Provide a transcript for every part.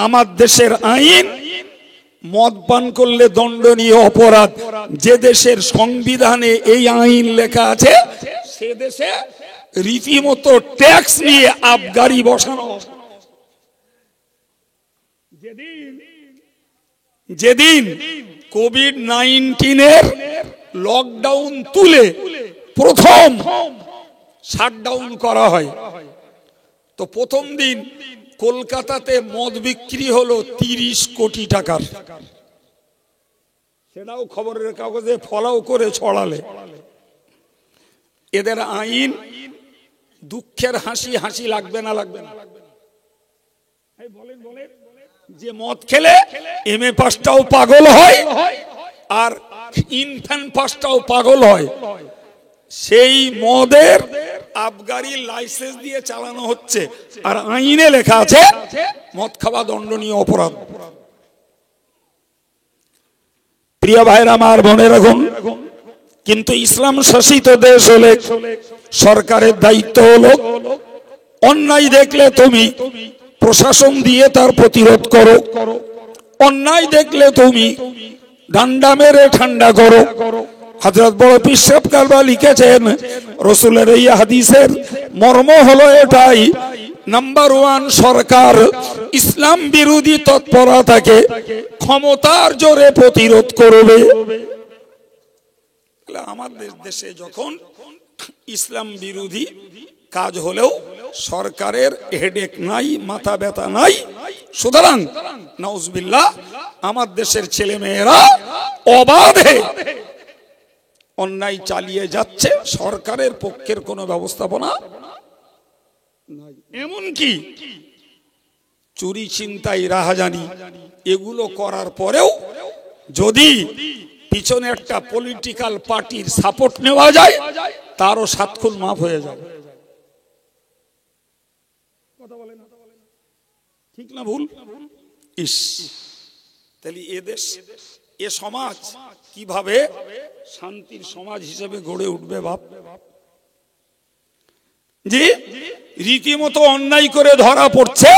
আমার দেশের আইন মদ পান করলে দণ্ডনীয় অপরাধ। যে দেশের সংবিধানে এই আইন লেখা আছে সে দেশে রীতিমতো ট্যাক্স নিয়ে আবগারি বসানো। যেদিন কোভিড-19 লকডাউন তুলে প্রথম শাটডাউন করা হয়, তো প্রথম দিন কলকাতাতে মদ বিক্রি হলো 30 কোটি টাকার। সেটাও খবরের কাগজে ফলাও করে ছড়ালে। এদের আইন দুঃখের হাসি, হাসি লাগবে না? লাগবে না? বলেন বলেন। যে মদ খেলে MA পাসটাও পাগল হয় আর ইনফ্যান্ট পাসটাও পাগল হয়, সেই মদের আবগারি লাইসেন্স দিয়ে চালানো হচ্ছে, আর আইনে লেখা আছে মদ খাওয়া দণ্ডনীয় অপরাধ। প্রিয় ভাইরা আমার, মনে রাখুন, কিন্তু ইসলাম শাসিত দেশ হলে সরকারের দায়িত্ব হলো অন্যায় দেখলে তুমি প্রশাসন দিয়ে তার প্রতিরোধ করো, অন্যায় দেখলে তুমি ডান্ডা মেরে ঠান্ডা করো। হযরত বড় পীর সাহেব কারবা লিখেছেন, রাসূলের এই হাদিসের মর্ম হলো এটাই, নাম্বার 1, সরকার ইসলাম বিরোধী তৎপরতাকে ক্ষমতার জোরে প্রতিরোধ করবে। আমাদের দেশে যখন ইসলাম বিরোধী কাজ হলেও সরকারের হেডেক নাই, মাথা ব্যথা নাই, সুতরাং নাউজুবিল্লাহ আমার দেশের ছেলে মেয়েরা অবাধে অন্যায় চালিয়ে যাচ্ছে, সরকারের পক্ষের কোনো ব্যবস্থাপনা নাই। এমনকি চুরি, ছিনতাই, রাহাজানি এগুলো করার পরেও যদি পিছনে একটা পলিটিক্যাল পার্টির সাপোর্ট নেওয়া যায়, তারও 7 খুন মাফ হয়ে যাবে। ঠিক না ভুল? ইস, তাহলে এ দেশ, এ সমাজ কিভাবে শান্তির সমাজ হিসেবে গড়ে উঠবে? বাপ জি, রীতিমতো অন্যায় করে ধরা পড়ছে,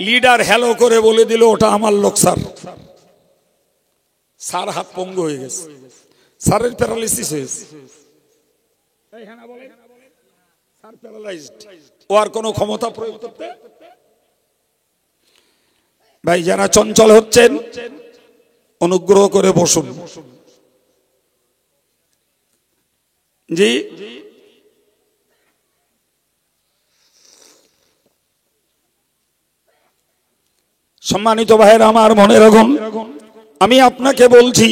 লিডার হ্যালো করে বলে দিল ওটা আমার লোক স্যার। স্যার হাত পঙ্গু হয়ে গেছে, স্যারের প্যারালাইসিস হয়েছে, স্যার প্যারালাইজড, ও আর কোনো ক্ষমতা প্রয়োগ করতে। ভাই, যারা চঞ্চল হচ্ছেন অনুগ্রহ করে বসুন। জি, সম্মানিত ভাইয়েরা আমার, মনে রাখুন, আমি আপনাকে বলছি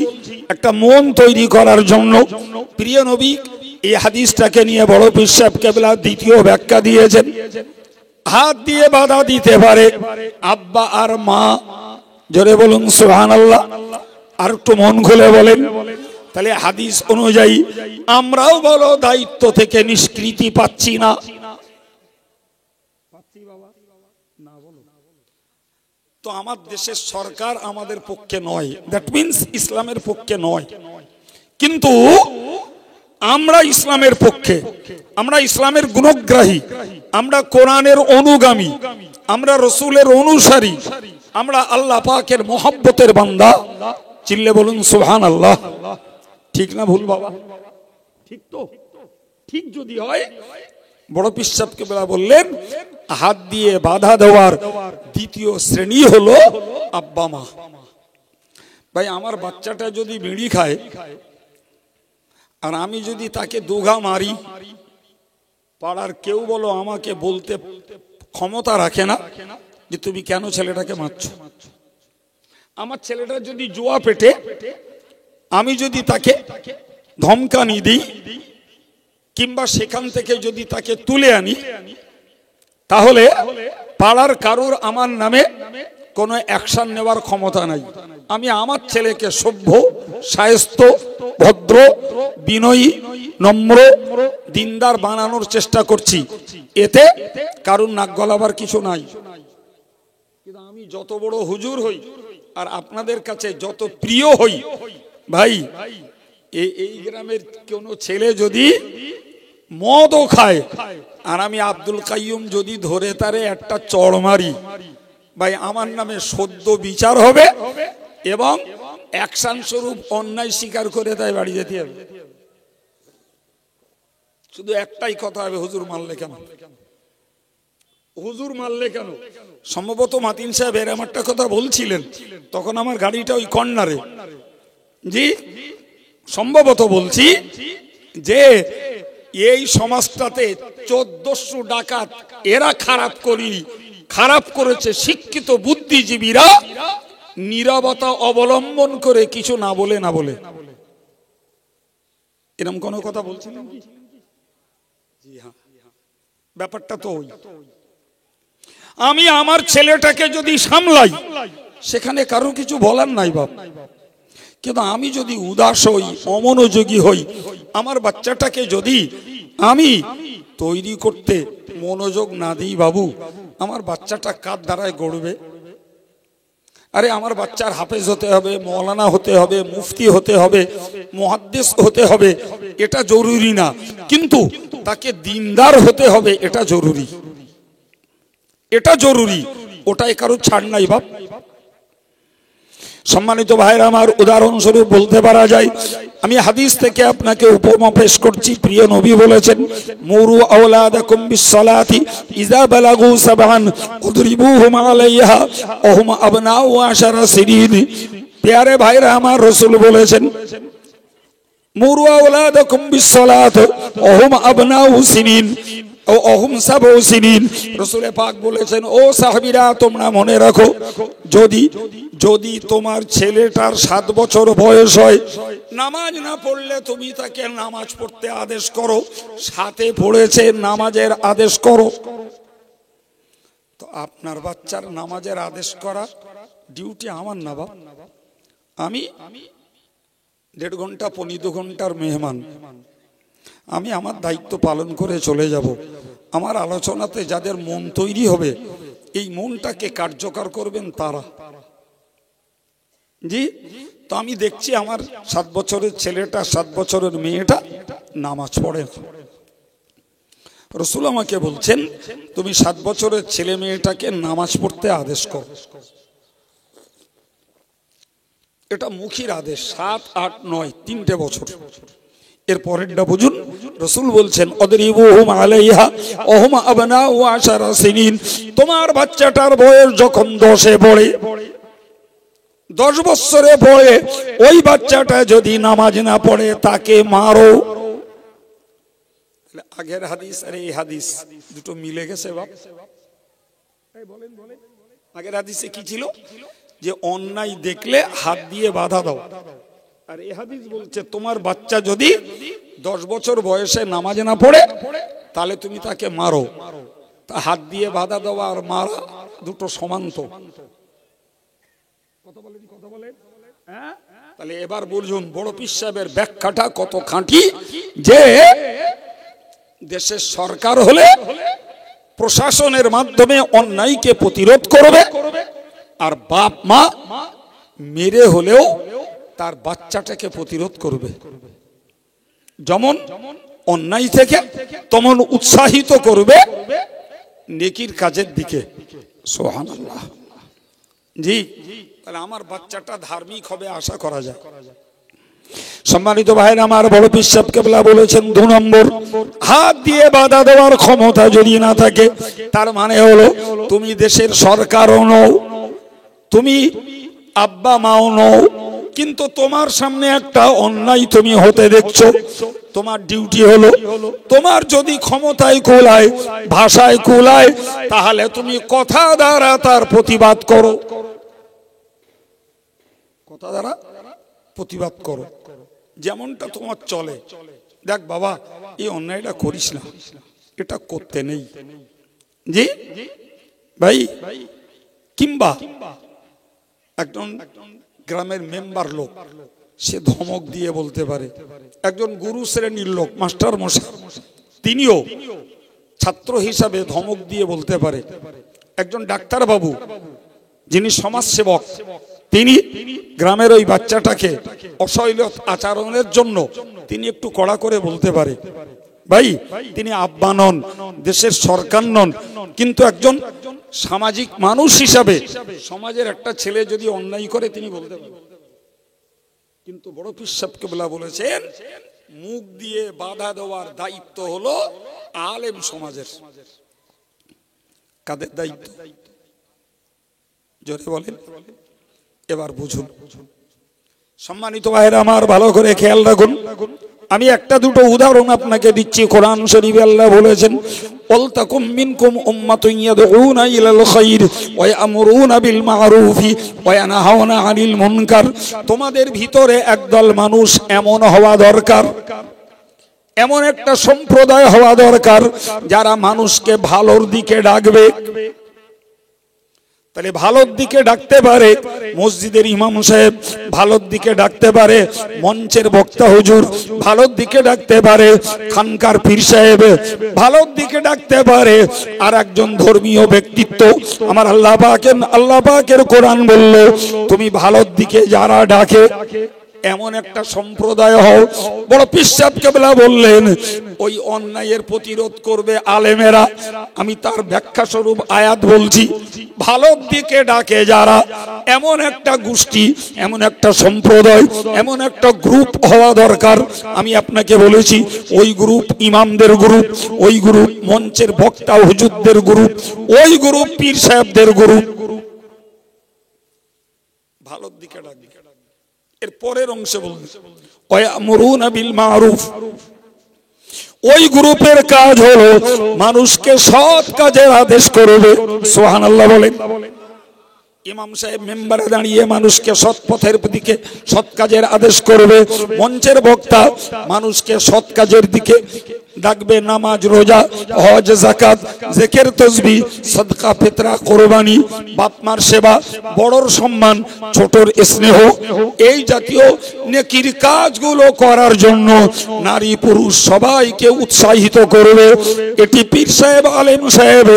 একটা মন তৈরি করার জন্য প্রিয় নবী এই হাদিসটাকে নিয়ে বড় পীর সাহেব কেবলা দ্বিতীয় ব্যাখ্যা দিয়েছেন। হাত দিয়ে বাধা দিতে পারে আব্বা আর মা, জোরে বলুন সুবহানাল্লাহ। আর একটু মন খুলে বলেন, তাহলে হাদিস অনুযায়ী আমরাও বলো দায়িত্ব থেকে নিষ্কৃতি পাচ্ছি না? তো আমার দেশের সরকার আমাদের পক্ষে নয়, দ্যাট মিন্স ইসলামের পক্ষে নয়, কিন্তু আমরা ইসলামের পক্ষে, আমরা ইসলামের গুণগ্রাহী, আমরা কোরআনের অনুগামী, আমরা রসুলের অনুসারী, আমরা আল্লাহ পাকের মহব্বতের বান্দা। চিল্লে বলুন সুবহানাল্লাহ। ঠিক না ভুল বাবা? ঠিক তো? ঠিক যদি হয়, বড় পীর সাহেব কেবলা বললেন হাত দিয়ে বাধা দেওয়ার দ্বিতীয় শ্রেণী হলো আব্বা মা। ভাই, আমার বাচ্চাটা যদি বিড়ি খায় আর আমি যদি তাকে দুঘা মারি, পাড়ার কেউ বলো আমাকে বলতে ক্ষমতা রাখে না যে তুমি কেন ছেলেটাকে মারছো। আমার ছেলেটা যদি জুয়া পেটে, আমি যদি তাকে ধমকানি দিই কিংবা সেখান থেকে যদি তাকে তুলে আনি, তাহলে পাড়ার কারুর আমার নামে কোনো অ্যাকশন নেওয়ার ক্ষমতা নাই। আমি আমার ছেলেকে সভ্য, শায়েস্ত, ভদ্র, বিনয়ী, নম্র, দিনদার বানানোর চেষ্টা করছি, এতে কারুর নাক গলাবার কিছু নাই। কিন্তু আমি যত বড় হুজুর হই আর আপনাদের কাছে যত প্রিয় হই, ভাই এই গ্রামের কোনো ছেলে যদি মদও খায় আর আমি আব্দুল কাইয়ুম যদি ধরে তারে একটা চড় মারি, ভাই আমার নামে সদ্য বিচার হবে এবং অ্যাকশন স্বরূপ অন্যায় স্বীকার করে তাই বাড়ি যেতে হবে। শুধু একটাই কথা হবে, হুজুর মারলে কেন, হুজুর মারলে কেন। সম্ভবত মাতিন সাহেব এর আমারটা কথা বলছিলেন, তখন আমার গাড়িটা ওই কর্নারে। জি সম্ভবত বলছি যে এই সমাজটাতে 1400 ডাকাত এরা খারাপ করেছে শিক্ষিত বুদ্ধিজীবীরা নীরবতা অবলম্বন করে কিছু না বলে এরকম কোন কথা বলছিলেন কি? জি হ্যাঁ, ব্যাপারটা তো ওই। আমি আমার ছেলেটাকে যদি সামলাই সেখানে কারো কিছু বলার নাই বাপ, কিন্তু আমি যদি উদাস হই, অমনোযোগী হই, আমার বাচ্চাটাকে যদি আমি তৈরি করতে মনোযোগ না দিই বাবু, আমার বাচ্চাটা কার দ্বারায় গড়বে? আরে আমার বাচ্চার হাফেজ হতে হবে, মৌলানা হতে হবে, মুফতি হতে হবে, মুহাদ্দিস হতে হবে, এটা জরুরি না, কিন্তু তাকে দিনদার হতে হবে, এটা জরুরি, এটা জরুরি, ওটাই কারো ছাড় নাই বাপ। সম্মানিত ভাইরা আমার, উদাহরণস্বরূপ বলতে পারা যায়, আমি হাদিস থেকে আপনাকে উপমা পেশ করছি। প্রিয় নবী বলেছেন, মুরু আওলাদাকুম বিসসালাতি ইযা বালাগু সাবআন উদরিবুহুম আলাইহা ওয়া হুম আবনাউ 10 সিনিন। প্যারে ভাইরা আমার, রাসূল বলেছেন, মুরু আওলাদাকুম বিসসালাত ওয়া হুম আবনাউ সিনিন ও অহুম সাবউ সিনিন। রাসূল পাক বলেছেন, ও সাহাবীরা তোমরা মনে রাখো, যদি তোমার ছেলেটার 7 বছর বয়স হয়, নামাজ না পড়লে তুমি তাকে নামাজ পড়তে আদেশ করো, সাথে পড়েছে নামাজের আদেশ করো। তো আপনার বাচ্চার নামাজের আদেশ করা ডিউটি আমার না বাপ। আমি 1.5 ঘন্টা 2 ঘন্টার মেহমান, আমি আমার দায়িত্ব পালন করে চলে যাব। আমার আলোচনাতে যাদের মন তৈরি হবে, এই মনটাকে কার্যকর করবেন তারা। জি, তো আমি দেখছি আমার 7 বছরের ছেলেটা, 7 বছরের মেয়েটা নামাজ পড়ে। রাসূল আমাকে বলছেন, তুমি 7 বছরের ছেলে মেয়েটাকে নামাজ পড়তে আদেশ করো। এটা মুখের আদেশ, 7, 8, 9 3টে বছর। এর পরেরটা বুঝুন, রাসূল বলছেন, অদরিবুহুম আলাইহা ওয়া হুম আবনাউ 10 সিনিন। তোমার বাচ্চাটার বয়স যখন 10-এ পড়ে, 10 বছরে পড়ে, ওই বাচ্চাটা যদি নামাজ না পড়ে তাকে মারো। আগের হাদিস আর এই হাদিস দুটো মিলে গেছে বাপ। আগের হাদিসে কি ছিল? যে অন্যায় দেখলে হাত দিয়ে বাধা দাও, আর এই হাদিস বলছে তোমার বাচ্চা যদি 10 বছর বয়সে নামাজ না পড়ে তাহলে তুমি তাকে মারো। তা হাত দিয়ে বাধা দেওয়া আর মারা দুটো সমান তো। তাহলে এবার বুঝুন বড় পীর সাহেবের ব্যাখ্যাটা কত খাঁটি, যে দেশের সরকার হলে প্রশাসনের মাধ্যমে অন্যায়কে প্রতিরোধ করবে, আর বাপ মা মেরে হলেও তার বাচ্চাটাকে প্রতিরোধ করবে। যেমন অন্যায় থেকে তেমন উৎসাহিত করবে নেকির কাজের দিকে। সুবহানাল্লাহ। জি, তাহলে আমার বাচ্চাটা ধার্মিক হবে আশা করা যায়। সম্মানিত ভাইরা আমার, বড় পীর সাহেব কেবলা বলেছেন, 2 নম্বর, হাত দিয়ে বাধা দেওয়ার ক্ষমতা যদি না থাকে, তার মানে হলো তুমি দেশের সরকারও নও, তুমি আব্বা মাও নও, কিন্তু তোমার সামনে একটা অন্যায় তুমি হতে দেখছো, তোমার ডিউটি হলো, তোমার যদি ক্ষমতায় কুলায়, ভাষায় কুলায়, তাহলে তুমি কথা দ্বারা তার প্রতিবাদ করো, কথা দ্বারা প্রতিবাদ করো। যেমনটা তোমার চলে, দেখ বাবা এই অন্যায়টা করিস না, এটা করতে নেই। জি ভাই, কিংবা একজন গ্রামের মেম্বার লোক, সে ধমক দিয়ে বলতে পারে, একজন গুরু শ্রেণীর লোক, মাস্টার মশাই, তিনিও ছাত্র হিসাবে ধমক দিয়ে বলতে পারে। একজন ডাক্তার বাবু, যিনি সমাজসেবক, তিনি গ্রামের ওই বাচ্চাটাকে অশ্লীল আচরণের জন্য তিনি একটু কড়া করে বলতে পারে। ভাই তিনি আব্বা নন, দেশের সরকার নন, কিন্তু একজন সামাজিক মানুষ হিসাবে সমাজের একটা ছেলে যদি অন্যায় করে তিনি বলতে পারেন, কিন্তু বড় পীর সাহেব কেবলা বলেছেন মুখ দিয়ে বাধা দেওয়ার দায়িত্ব হলো আলেম সমাজের। কাদের দায়িত্ব জোরে বলেন, এবার বুঝুন। সম্মানিত ভাইরা আমার, ভালো করে খেয়াল রাখুন। আমি একটা দুটো উদাহরণ আপনাকে দিচ্ছি। কোরআন শরীফে আল্লাহ বলেছেন, ওয়ালতাকুম মিনকুম উম্মাতুন ইয়াদউনা ইলাল খায়র ওয়া ইয়ামুরুনা বিল মা'রুফি ওয়া ইয়ানহাউনা আনিল মুনকার। তোমাদের ভিতরে একদল মানুষ এমন হওয়া দরকার, এমন একটা সম্প্রদায় হওয়া দরকার যারা মানুষকে ভালোর দিকে ডাকবে। তাহলে ভালোর দিকে ডাকতে পারে মসজিদের ইমাম সাহেব, ভালোর দিকে ডাকতে পারে মঞ্চের বক্তা হুজুর, ভালোর দিকে ডাকতে পারে খানকার পীর সাহেব, ভালোর দিকে ডাকতে পারে আর একজন ধর্মীয় ব্যক্তিত্ব। আমার আল্লাহ পাকের কোরআন বলল, তুমি ভালোর দিকে যারা ডাকে এমন একটা সম্প্রদায় হও। বড় পীর সাহেব কেবলা বললেন ওই অন্যায়ের প্রতিরোধ করবে আলেমেরা। আমি তার ব্যাখ্যা স্বরূপ আয়াত বলছি, ভালোর দিকে ডাকে যারা, এমন একটা গোষ্ঠী, এমন একটা সম্প্রদায়, এমন একটা গ্রুপ হওয়া দরকার। আমি আপনাকে বলেছি ওই গ্রুপ ইমামদের গ্রুপ, ওই গ্রুপ মঞ্চের বক্তা হুজুরদের গ্রুপ, ওই গ্রুপ পীর সাহেবদের গ্রুপ। ভালোর দিকে ডাকে। এর পরের অংশে বলুন ওয়ায়ামুরুনা বিল মা'রুফ। ওই গ্রুপের কাজ হলো মানুষকে সৎ কাজের আদেশ করবে। সুবহানাল্লাহ বলেন। ইমাম সাহেব মেম্বারে দাঁড়িয়ে মানুষকে সৎ পথের দিকে, সৎ কাজের আদেশ করবে। মঞ্চের বক্তা মানুষকে সৎ কাজের দিকে ডাকবে। নামাজ, রোজা, হজ, যাকাত, জিকির, তাসবিহ, সাদকা, ফিতরা, কুরবানি, বাপ মার সেবা, বড়র সম্মান, ছোটর স্নেহ, এই জাতীয় নেকির কাজগুলো করার জন্য নারী পুরুষ সবাইকে উৎসাহিত করবে। এটি পীর সাহেব, আলেম সাহেব,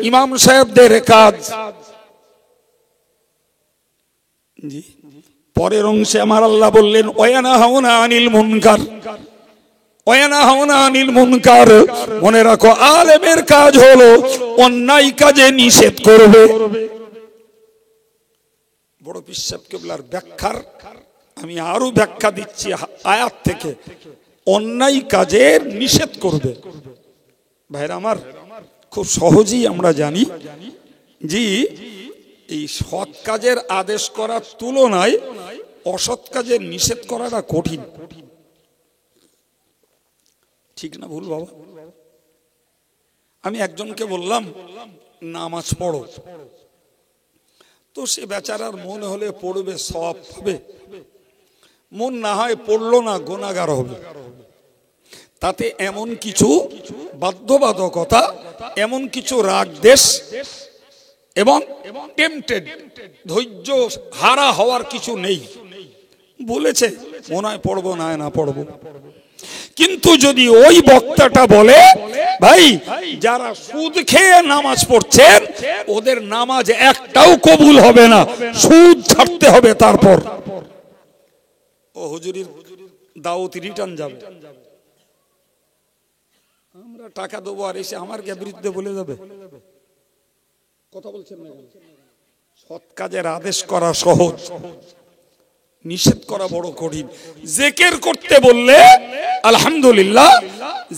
ইমাম সাহেবদের কাজ। পরের অংশে আমার আল্লাহ বললেন ওয়ায়ানহাউনা আনিল মুনকার। ওয়ায়ানহাউনা আনিল মুনকার, মনে রাখো আলেমের কাজ হলো অন্যায় কাজে নিষেধ করবে। বড় পীর সাহেব কেবলার ব্যাখ্যার আমি আরো ব্যাখ্যা দিচ্ছি আয়াত থেকে। অন্যায় কাজে নিষেধ করবে। ভাইরা আমার, খুব সহজেই আমরা জানি যে এই সৎ কাজের আদেশ করার তুলনায় অসৎ কাজের নিষেধ করাটা কঠিন। ঠিক না ভুল বাবা? আমি একজনকে বললাম নামাজ পড়ো, তো সে বেচারার মন হলে পড়বে, সওয়াব পাবে। মন না হয় পড়লো না, গুনাহগার হবে। তাতে এমন কিছু বাধ্যবাধকতা, এমন কিছু রাগ দেশ এবং টেম্পটেড, ধৈর্য হারা হওয়ার কিছু নেই। বলেছে মনে হয় পড়বো, না পড়বো। কিন্তু যদি ওই বক্তাটা বলে ভাই যারা সুদ খেয়ে নামাজ পড়ছেন ওদের নামাজ একটাও কবুল হবে না, সুদ ছাড়তে হবে, তারপর ও হুজুরির দাওয়াত রিটার্ন যাবে। আমরা টাকা দেবো আর এসে আমার বিরুদ্ধে বলে যাবে। কথা বলছেন না? সৎ কাজের আদেশ করা সহজ, নিষেধ করা বড় কঠিন। জিকির করতে বললে আলহামদুলিল্লাহ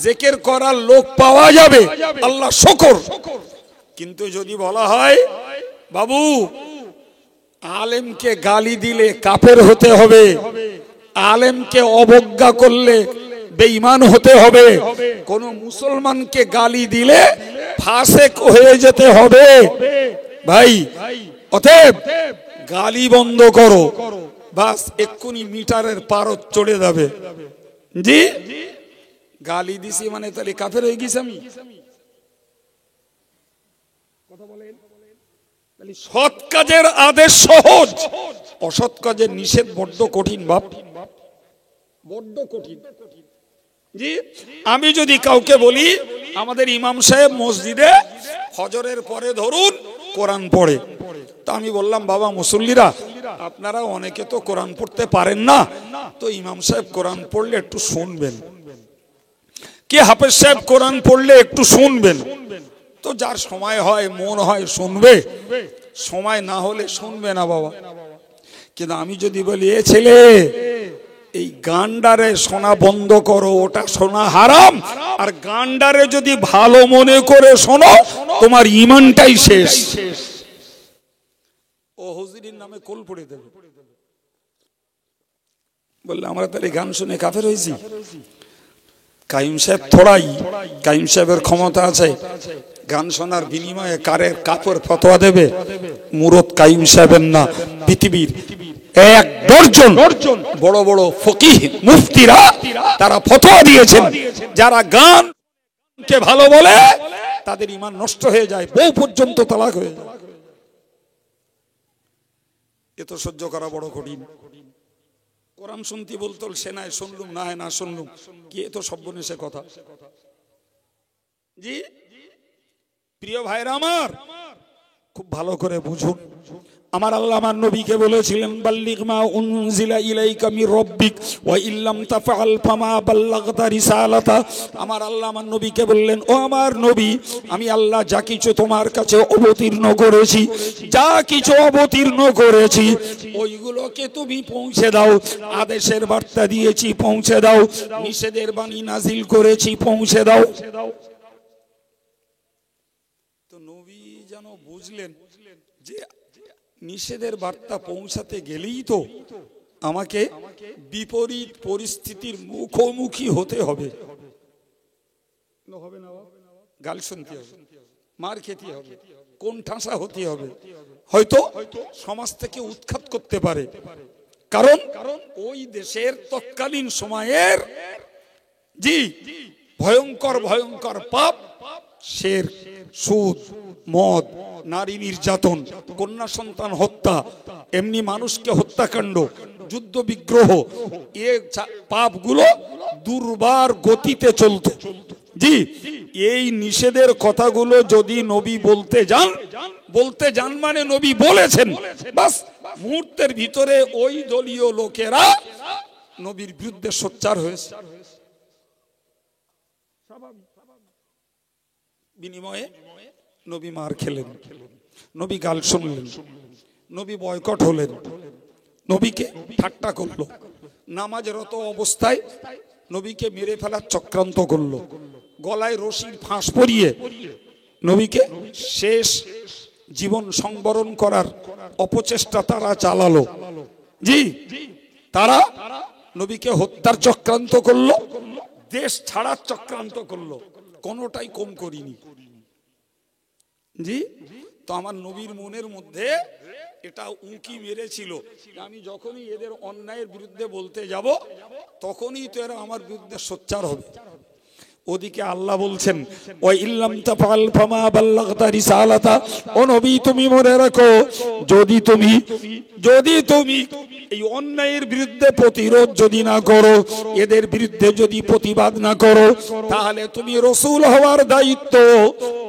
জিকির করার লোক পাওয়া যাবে, আল্লাহ শুকর। কিন্তু যদি বলা হয় বাবু আলেমকে গালি দিলে কাফের হতে হবে, আলেমকে অবজ্ঞা করলে বেঈমান হতে হবে, কোন মুসলমানকে গালি দিলে ফাসেক হয়ে যেতে হবে, ভাই অতএব গালি বন্ধ করো, বাস এক্ষুনি মিটারের পারদ চড়ে যাবে। জি গালি দিছি মানে তাহলে কাফের হয়ে গেছি আমি? সৎ কাজের আদেশ সহজ, অসৎ কাজের নিষেধ বড্ড কঠিন বাপ, বড্ড কঠিন। জি আমি যদি কাউকে বলি আমাদের ইমাম সাহেব মসজিদে ফজরের পরে ধরুন কোরআন পড়ে, তো আমি বললাম বাবা মুসল্লিরা আপনারা অনেকে তো কোরআন পড়তে পারেন না, তো ইমাম সাহেব কোরআন পড়লে একটু শুনবেন, কে হাফেজ সাহেব কোরআন পড়লে একটু শুনবেন। তো যার সময় হয় মন হয় শুনবে, সময় না হলে শুনবে না বাবা। কিন্তু আমি যদি বলি এ ছেলে এই গান্ডারে শোনা বন্ধ করো, ওটা শোনা হারাম, আর গান্ডারে যদি ভালো মনে করে শোনো তোমার ঈমানটাই শেষ, ও হুজুরির নামে কোল পড়ে দেবে। বললে আমরা তাহলে গান শুনে কাফের হয়েছি? কাইম সাহেব থোড়াই, কাইম সাহেবের ক্ষমতা আছে গান শোনার বিনিময়ে কারের কাপড় ফতোয়া দেবে? মুরত কাইম সাহেবের না, পৃথিবীর এক দর্জন বড় বড় ফকিহ মুফতিরা তারা ফতোয়া দিয়েছেন, যারা গানকে ভালো বলে তাদের ঈমান নষ্ট হয়ে যায়, বউ পর্যন্ত তালাক হয়ে যায়। এ তো সহ্য করা বড় কঠিন। কোরআন শুনতে বলতো সেনায় শুনলুম না হয় না শুনলুম, কি এ তো সর্বনেশে কথা। জি প্রিয় ভাইরা আমার, খুব ভালো করে বুঝুন। আমার আল্লাহ আমার নবীকে বলেছিলেন বাল্লিগ মা উনজিলা ইলাইকা মির রাব্বিক ওয়া ইল্লাম তাফআল ফামা বাল্লাগতা রিসালাতা। আমার আল্লাহ আমার নবীকে বললেন, ও আমার নবী, আমি আল্লাহ যা কিছু তোমার কাছে অবতীর্ণ করেছি, যা কিছু অবতীর্ণ করেছি ওইগুলোকে তুমি পৌঁছে দাও। আদেশের বার্তা দিয়েছি, পৌঁছে দাও। নিষেধের বাণী নাজিল করেছি, পৌঁছে দাও। তো নবী যেন বুঝলেন যে নিষেধের বার্তা পৌঁছাতে গেলেই তো আমাকে বিপরীত পরিস্থিতির মুখোমুখি হতে হবে। গাল শুনতে হবে, মার খেতে হবে, কোন ঠাসা হতে হবে, হয়তো সমাজ থেকে উৎখাত করতে পারে। কারণ ওই দেশের তৎকালীন সময়ের জি ভয়ঙ্কর ভয়ঙ্কর পাপ, শের, সুদ, মদ, নারী নির্যাতন, কন্যা সন্তান হত্যা, এমনি মানুষকে হত্যাকাণ্ড, যুদ্ধ বিগ্রহ, এ পাপগুলো দুর্বার গতিতে চলত। জি এই নিষেধের কথাগুলো যদি নবী বলতে যান মানে নবী বলেছেন, বাস মুহূর্তের ভিতরে ওই দলীয় লোকেরা নবীর বিরুদ্ধে সোচ্চার হয়েছে। বিনিময়ে নবী মার খেলেন, নবী গাল শুনলেন, নবী বয়কট হলেন, নবীকে ঠাট্টা করলো, নামাজরত অবস্থায় নবীকে মেরে ফেলার চক্রান্ত করলো, গলায় রশির ফাঁস পরিয়ে নবীকে শেষ জীবন সংবরণ করার অপচেষ্টা তারা চালালো। জি তারা নবীকে হত্যার চক্রান্ত করলো, দেশ ছাড়ার চক্রান্ত করলো, কোনোটাই কম করিনি। জি তো আমার নবীর মনের মধ্যে এটা উঁকি মেরেছিল, আমি যখনই এদের অন্যায়ের বিরুদ্ধে বলতে যাব তখনই তো এরা আমার বিরুদ্ধে সোচ্চার হবে। ওদিকে আল্লাহ বলছেন ওয়া ইল্লাম তাফআল ফামা বাল্লাগতা রিসালাতা, ও নবী তুমি মনে রাখো, যদি তুমি এই অন্যায়ের বিরুদ্ধে প্রতিরোধ যদি না করো, এদের বিরুদ্ধে যদি প্রতিবাদ না করো, তাহলে তুমি রাসূল হওয়ার দায়িত্ব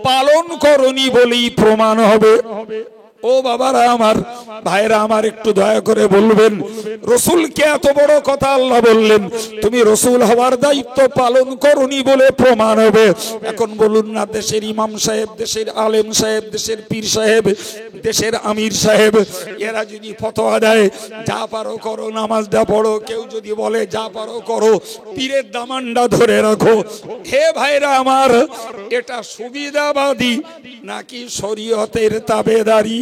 পালন করনি বলেই প্রমাণ হবে। ও বাবারা আমার, ভাইরা আমার, একটু দয়া করে বলবেন রাসূলকে এত বড় কথা আল্লাহ বললেন, তুমি রাসূল হওয়ার দায়িত্ব পালন করনি বলে প্রমাণ হবে। এখন বলুন না, দেশের ইমাম সাহেব, দেশের আলেম সাহেব, দেশের পীর সাহেব, দেশের আমির সাহেব, এরা যদি ফতোয়া দেয় যা পারো করো, নামাজটা পড়ো, কেউ যদি বলে যা পারো করো, পীরের দামানটা ধরে রাখো, হে ভাইরা আমার, এটা সুবিধাবাদী নাকি শরীয়তের তাবেদারি?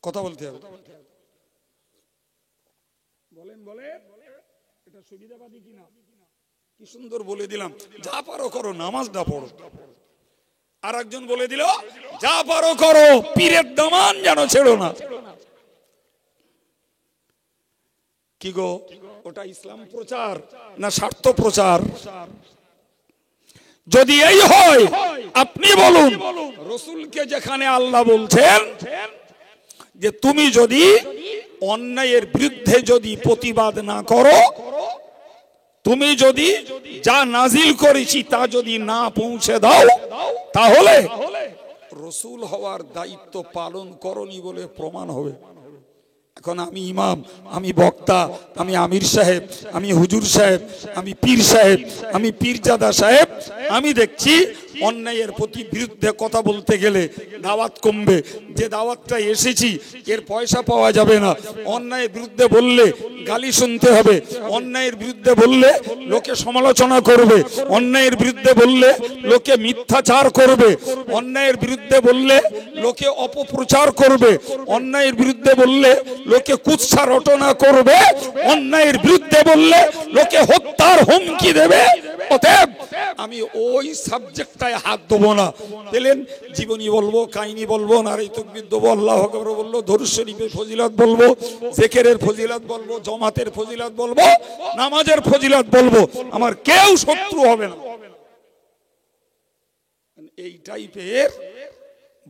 কথা বলতে হবে, বলেন এটা সুবিধাবাদী কিনা? কি সুন্দর বলে দিলাম, যা পারো করো, নামাজটা পড়ো। আর একজন বলে দিল যা পারো করো, পীরের দামান যেন ছেড়ো না। কি গো, ওটা ইসলাম প্রচার না স্বার্থ প্রচার? যদি এই হয় আপনি বলুন, রাসূলকে যেখানে আল্লাহ বলছেন যে তুমি যদি অন্যায়ের বিরুদ্ধে যদি প্রতিবাদ না করো, তুমি যদি যা নাজিল করেছি তা যদি না পৌঁছে দাও, তাহলে রাসূল হওয়ার দায়িত্ব পালন করনি বলে প্রমাণ হবে। এখন আমি ইমাম, আমি বক্তা, আমি আমির সাহেব, আমি হুজুর সাহেব, আমি পীর সাহেব, আমি পীরজাদা সাহেব, আমি দেখছি অন্যায়ের প্রতি বিরুদ্ধে কথা বলতে গেলে দাওয়াত কমবে, যে দাওয়াতটা এসেছি এর পয়সা পাওয়া যাবে না। অন্যায়ের বিরুদ্ধে বললে গালি শুনতে হবে, অন্যায়ের বিরুদ্ধে বললে লোকে সমালোচনা করবে, অন্যায়ের বিরুদ্ধে বললে লোকে মিথ্যাচার করবে, অন্যায়ের বিরুদ্ধে বললে লোকে অপপ্রচার করবে, অন্যায়ের বিরুদ্ধে বললে লোকে কুৎসা রটনা করবে, অন্যায়ের বিরুদ্ধে বললে লোকে হত্যার হুমকি দেবে। অতএব আমি ওই সাবজেক্টটায় হাত দেবো না। পেলেন জীবনী বলবো, কাহিনী বলবো, নারী তাকবীর দেবো, আল্লাহু আকবার বলবো, দরুদ শরীফের ফজিলত বলবো, জিকিরের ফজিলত বলবো, জমাতের ফজিলত বলবো, নামাজের ফজিলত বলবো, আমার কেউ শত্রু হবে না। এই টাইপের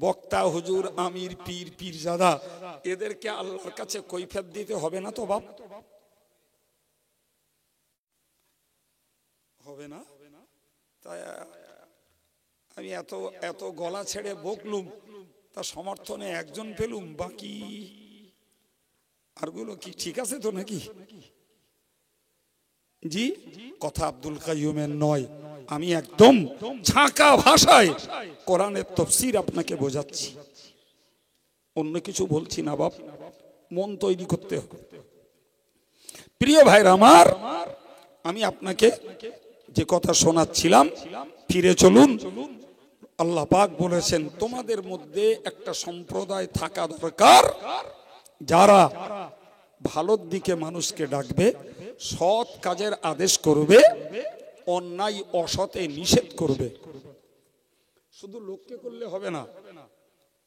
বক্তা, হুজুর, আমির, পীর, পীরজাদা, এদেরকে আল্লাহর কাছে কৈফিয়ত দিতে হবে না তো বাপ? হবে না? তাই আমি এত এত গলা ছেড়ে বকলুম, তা সমর্থনে একজন পেলুম, বাকি আরগুলো কি ঠিক আছে তো নাকি? জি, কথা আব্দুল কাইয়ুমের নয়, আমি একদম ছাঁকা ভাষায় কোরআনের তাফসীর আপনাকে বোঝাচ্ছি, অন্য কিছু বলছি না বাপ। মন তৈরি করতে হবে। প্রিয় ভাইরা আমার, আমি আপনাকে যে কথা শোনাচ্ছিলাম, ফিরে চলুন। আল্লাহ পাক বলেছেন তোমাদের মধ্যে একটা সম্প্রদায় থাকা দরকার যারা ভালোর দিকে মানুষকে ডাকবে, সৎ কাজের আদেশ করবে, অন্যায় অসতে নিষেধ করবে। শুধু লোককে করলে হবে না।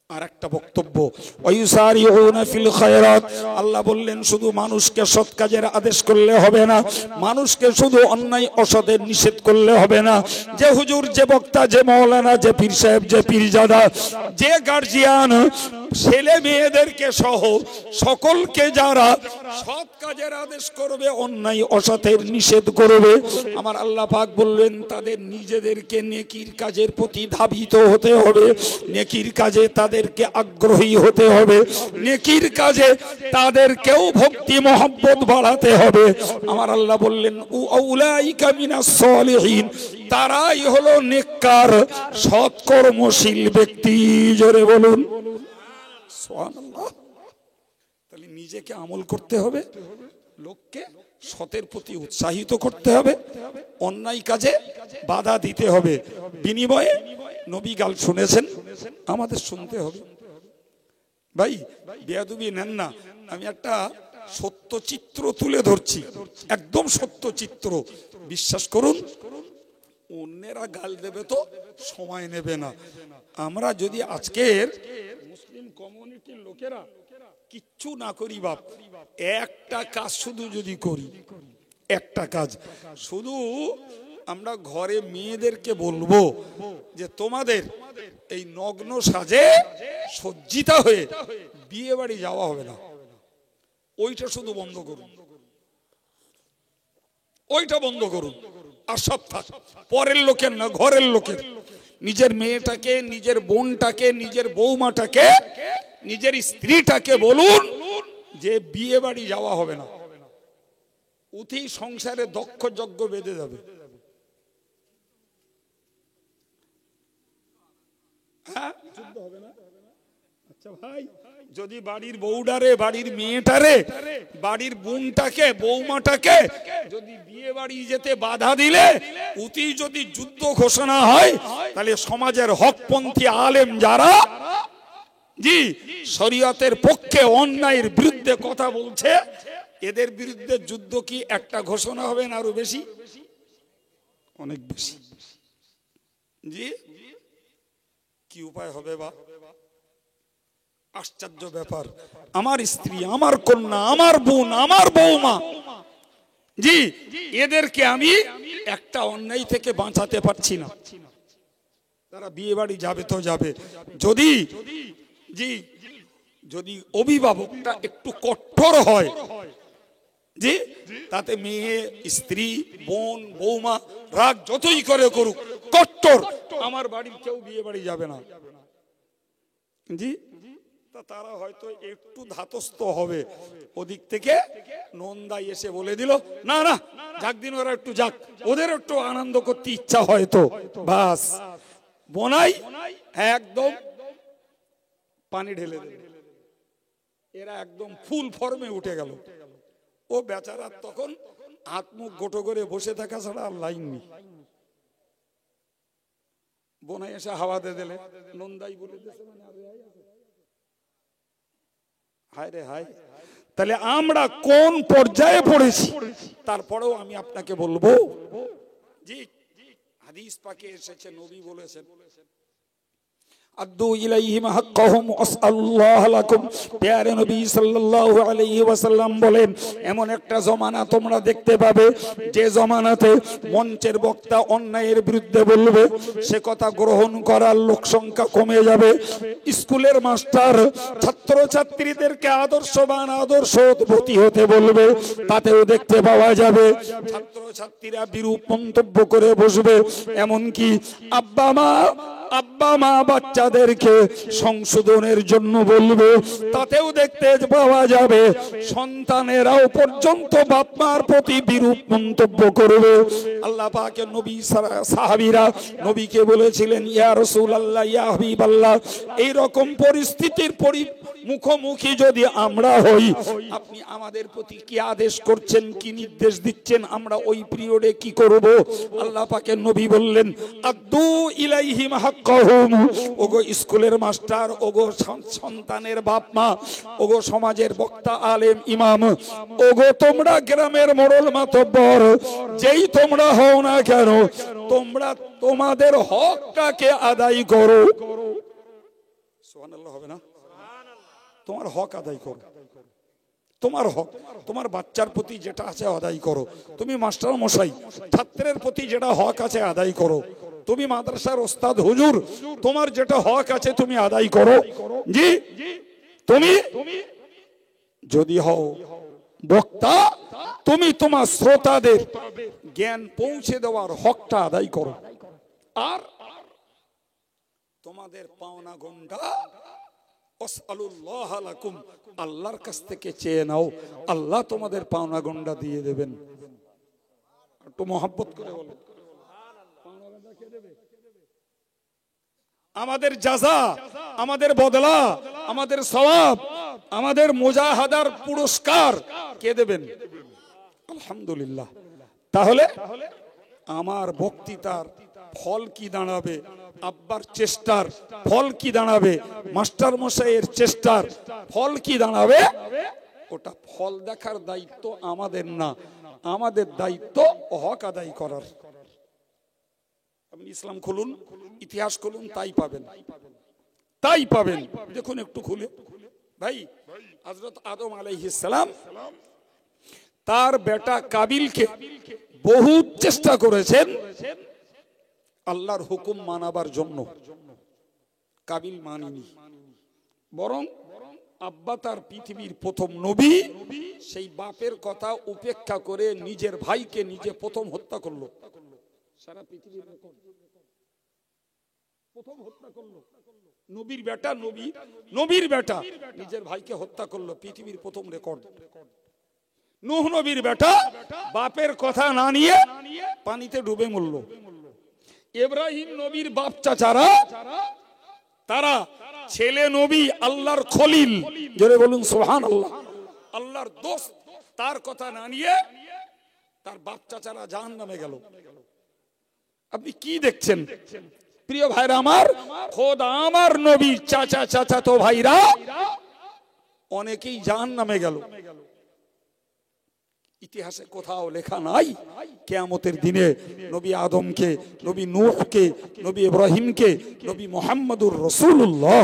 আর একটা বক্তব্য, ওয়ায়ুসারিউনা ফিল খায়রাত, আল্লাহ বললেন শুধু মানুষকে সৎ কাজের আদেশ করলে হবে না, মানুষকে শুধু অন্যায় অসতের নিষেধ করলে হবে না। যে হুজুর, যে বক্তা, যে মাওলানা, যে পীর সাহেব, যে পীরজাদা, যে গার্জিয়ান, ছেলে মেয়েদেরকে সহ সকলকে যারা সৎ কাজের আদেশ করবে, অন্যায় অসতের নিষেধ করবে, আমার আল্লাহ পাক বললেন তাদের নিজেদেরকে নেকির কাজের প্রতি ধাবিত হতে হবে, নেকির কাজে তাদেরকে আগ্রহী হতে হবে, নেকির কাজে তাদেরকেও ভক্তি মহব্বত বাড়াতে হবে। আমার আল্লাহ বললেন উলাইকা মিনাস সালিহিন, তারাই হলো নেককার সৎকর্মশীল ব্যক্তি। জোরে বলুন সুবহানাল্লাহ। তাহলে নিজেকে আমল করতে হবে, লোককে সতের প্রতি উৎসাহিত করতে হবে, অন্যায় কাজে বাধা দিতে হবে, বিনিময়ে নবী গাল শুনেছেন, আমাদের শুনতে হবে। ভাই বেয়াদবি নেন না, আমি একটা সত্য চিত্র তুলে ধরছি, একদম সত্য চিত্র, বিশ্বাস করুন। অন্যেরা গাল দেবে তো সময় নেবে না। আমরা যদি আজকের মুসলিম কমিউনিটির লোকেরা কিচ্ছু না করি বাপ, একটা কাজ শুধু যদি করি, একটা কাজ শুধু, আমরা ঘরে মেয়েদেরকে বলবো যে তোমাদের এই নগ্ন সাজে সজ্জিতা হয়ে বিয়ে বাড়ি যাওয়া হবে না, ওইটা শুধু বন্ধ করুন, ওইটা বন্ধ করুন। আর সব থাক পরের লোকের না, ঘরের লোকের। নিজের মেয়েটাকে, নিজের বোনটাকে, নিজের বৌমাটাকে, নিজের স্ত্রীটাকে বলুন যে বিয়ে বাড়ি যাওয়া হবে না, উঠি সংসারে দক্ষ যজ্ঞ বেঁধে যাবে। হ্যাঁ, যুদ্ধ হবে না? আচ্ছা ভাই, যদি বাড়ির বউডারে, বাড়ির মেয়েটারে, বাড়ির বোনটাকে, বৌমাটাকে যদি বিয়ে বাড়ি যেতে বাধা দিলে উতি যদি যুদ্ধ ঘোষণা হয়, তাহলে সমাজের হকপন্থী আলেম যারা জি শরীয়তের পক্ষে অন্যায়ের বিরুদ্ধে কথা বলছে, এদের বিরুদ্ধে যুদ্ধ কি একটা ঘোষণা হবে না আরো বেশি? অনেক বেশি। জি, কি উপায় হবে বা? আশ্চর্য ব্যাপার, আমার স্ত্রী, আমার কন্যা, আমার বোন, আমার বৌমা, জি এদেরকে আমি একটা অন্যায় থেকে বাঁচাতে পারছি না। তারা বিয়ে বাড়ি যাবে তো যাবে, যদি জি যদি অভিভাবকটা একটু কঠোর হয়, জি তাতে মেয়ে, স্ত্রী, বোন, বৌমা রাগ যতই করে করুক, কঠোর, আমার বাড়ির কেউ বিয়ে বাড়ি যাবে না, জি তারা হয়তো একটু ধাতস্থ হবে, ওদিক থেকে নন্দাই এসে বলে দিল না না যাক দিন, ওরা একটু যাক, ওদের একটু আনন্দ করতে ইচ্ছা হয়তো, বাস বোনাই একদম পানি ঢেলে দেবে, এরা একদম ফুল ফর্মে উঠে গেল। ও বেচারা তখন হাত মুখ গোটো করে বসে থাকা ছাড়া আর লাইন নেই। বোনাই এসে হাওয়া দিয়ে দিলে নন্দাই বলে দিয়েছে, মানে হায় রে হায়। তাহলে আমরা কোন পর্যায়ে পড়েছি? তারপরেও আমি আপনাকে বলবো, জি হাদিস পাকে এসেছে, নবী বলেছেন আদু ইলাইহিম হাক্কাহুম আসআলুল্লাহ লাকুম। প্যারে নবী সাল্লাল্লাহু আলাইহি ওয়াসাল্লাম বলেন, এমন একটা জমানা তোমরা দেখতে পাবে যে জমানাতে মঞ্চের বক্তা অন্যায়ের বিরুদ্ধে বলবে, সে কথা গ্রহণ করার লোক সংখ্যা কমে যাবে। স্কুলের মাস্টার ছাত্রছাত্রীদেরকে আদর্শবান আদর্শবতী হতে বলবে, তাতেও দেখতে পাওয়া যাবে ছাত্রছাত্রীরা বিরূপ মন্তব্য করে বসবে। এমনকি আব্বা মা বাচ্চাদেরকে সংশোধনের জন্য বলবে, তাতেও দেখতে পাওয়া যাবে সন্তানেরাও পর্যন্ত বাপ মার প্রতি বিরূপ মন্তব্য করবে। আল্লাহ পাকের নবী সাহাবীরা নবীকে বলেছিলেন, ইয়া রাসূলুল্লাহ, ইয়া হাবিবাল্লাহ, এই রকম পরিস্থিতির মুখোমুখি যদি আমরা হই, আপনি আমাদের প্রতি কি আদেশ করছেন, কি নির্দেশ দিচ্ছেন, আমরা ওই পিরিয়ডে কি করব? আল্লাহ পাকের নবী বললেন, আদু ইলাইহিম হাক্কাহুম। ওগো স্কুলের মাস্টার, ওগো সন্তানের বাপ মা, ওগো সমাজের বক্তা আলেম ইমাম, ওগো তোমরা গ্রামের মোড়ল মাতব্বর, যেই তোমরা হও না কেন, তোমরা তোমাদের হকটাকে আদায় করো। সুবহানাল্লাহ হবে না? তোমার হক আদায় করো, তোমার হক, তোমার বাচ্চার প্রতি যেটা আছে আদায় করো। তুমি মাস্টার মশাই, ছাত্রের প্রতি যেটা হক আছে আদায় করো। তুমি মাদ্রাসার ওস্তাদ হুজুর, তোমার যেটা হক আছে তুমি আদায় করো। জি, তুমি যদি হও বক্তা, তুমি তোমার শ্রোতাদের জ্ঞান পৌঁছে দেওয়ার হকটা আদায় করো। আর তোমাদের পাওনা গন্ডা আসআলুল্লাহ লাকুম, আল্লাহর কাছ থেকে চেয়ে নাও, আল্লাহ তোমাদের পাওনা গন্ডা দিয়ে দেবেন। একটু মহব্বত করে বলো, আমাদের জাযা, আমাদের বদলা, আমাদের সওয়াব, আমাদের মুজাহাদার পুরস্কার কে দেবেন? আলহামদুলিল্লাহ। তাহলে আমার বক্তৃতার ফল কি দাঁড়াবে? আব্বার চেষ্টার ফল কি দাঁড়াবে? মাস্টার মশাইয়ের চেষ্টার ফল কি দাঁড়াবে? ওটা ফল দেখার দায়িত্ব আমাদের না, আমাদের দায়িত্ব হক আদায় করার। আপনি ইসলাম খুলুন, ইতিহাস খুলুন, তাই পাবেন, তাই পাবেন। দেখুন একটু খুলে ভাই, হযরত আদম আলাইহিস সালাম তার বেটা কাবিলকে বহু চেষ্টা করেছেন আল্লাহর হুকুম মানাবার জন্য। কাবিল মানেনি, বরং আব্বা তার পৃথিবীর প্রথম নবী, সেই বাপের কথা উপেক্ষা করে নিজের ভাইকে নিজে প্রথম হত্যা করলো। সারা পৃথিবীর প্রথম হত্যা করলো নবীর বেটা, নবীর বেটা নিজের ভাইকে হত্যা করলো, পৃথিবীর প্রথম রেকর্ড। নূহ নবীর বেটা বাপের কথা না নিয়ে পানিতে ডুবে মরল। ইব্রাহিম নবীর বাপ চাচারা, তারা ছেলে নবী আল্লাহর খলিল, জোরে বলুন সুবহানাল্লাহ, আল্লাহর দোস্ত, তার কথা না নিয়ে তার বাপ চাচারা জাহান্নামে গেল। আপনি কি দেখছেন প্রিয় ভাইরা আমার? খোদা আমার নবীর চাচা তো ভাইরা অনেকেই জাহান্নামে গেল। ইতিহাসে কোথাও লেখা নাই কিয়ামতের দিনে নবী আদমকে, নবী নূহকে, নবী ইব্রাহিমকে, নবী মুহাম্মদুর রাসূলুল্লাহ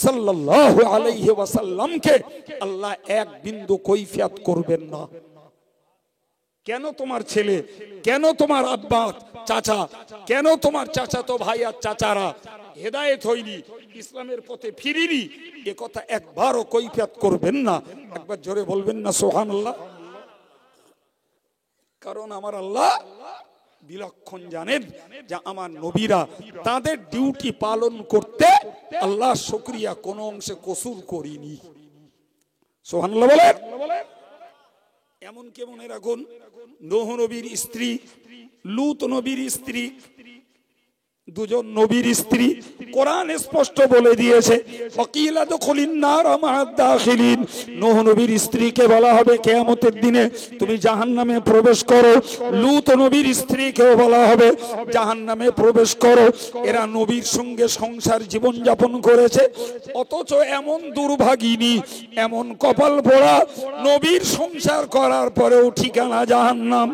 সাল্লাল্লাহু আলাইহি ওয়াসাল্লামকে আল্লাহ এক বিন্দু কৈফিয়ত করবেন না। কেন তোমার ছেলে, কেন তোমার আব্বা চাচা, কেন তোমার চাচাতো ভাই আর চাচারা হেদায়েত হয়নি, ইসলামের পথে ফিরিনি, এ কথা একবারও কৈফিয়ত করবেন না। একবার জোরে বলবেন না সুবহানাল্লাহ? কারণ আমার আল্লাহ বিলক্ষণ জানেন যে আমার নবীরা তাদের ডিউটি পালন করতে আল্লাহ শুকরিয়া কোন অংশে কসুর করিনি। সুবহানাল্লাহ বলেন। এমন কে মনে রাখুন, নূহ নবীর স্ত্রী, লূত নবীর স্ত্রী, দুজন নবীর স্ত্রী, কোরআন স্পষ্ট বলে দিয়েছে ওয়াকিলা দুখুলিন নার মা'আদ দাখিলিন। নূহ নবীর স্ত্রীকে বলা হবে কিয়ামতের দিনে তুমি জাহান্নামে প্রবেশ করো। লূত নবীর স্ত্রীকেও বলা হবে জাহান্নামে প্রবেশ করো। এরা নবীর সঙ্গে সংসার জীবন যাপন করেছে, অথচ এমন দুর্ভাগিনী, এমন কপাল পোড়া, নবীর সংসার করার পরেও ঠিকানা জাহান্নাম।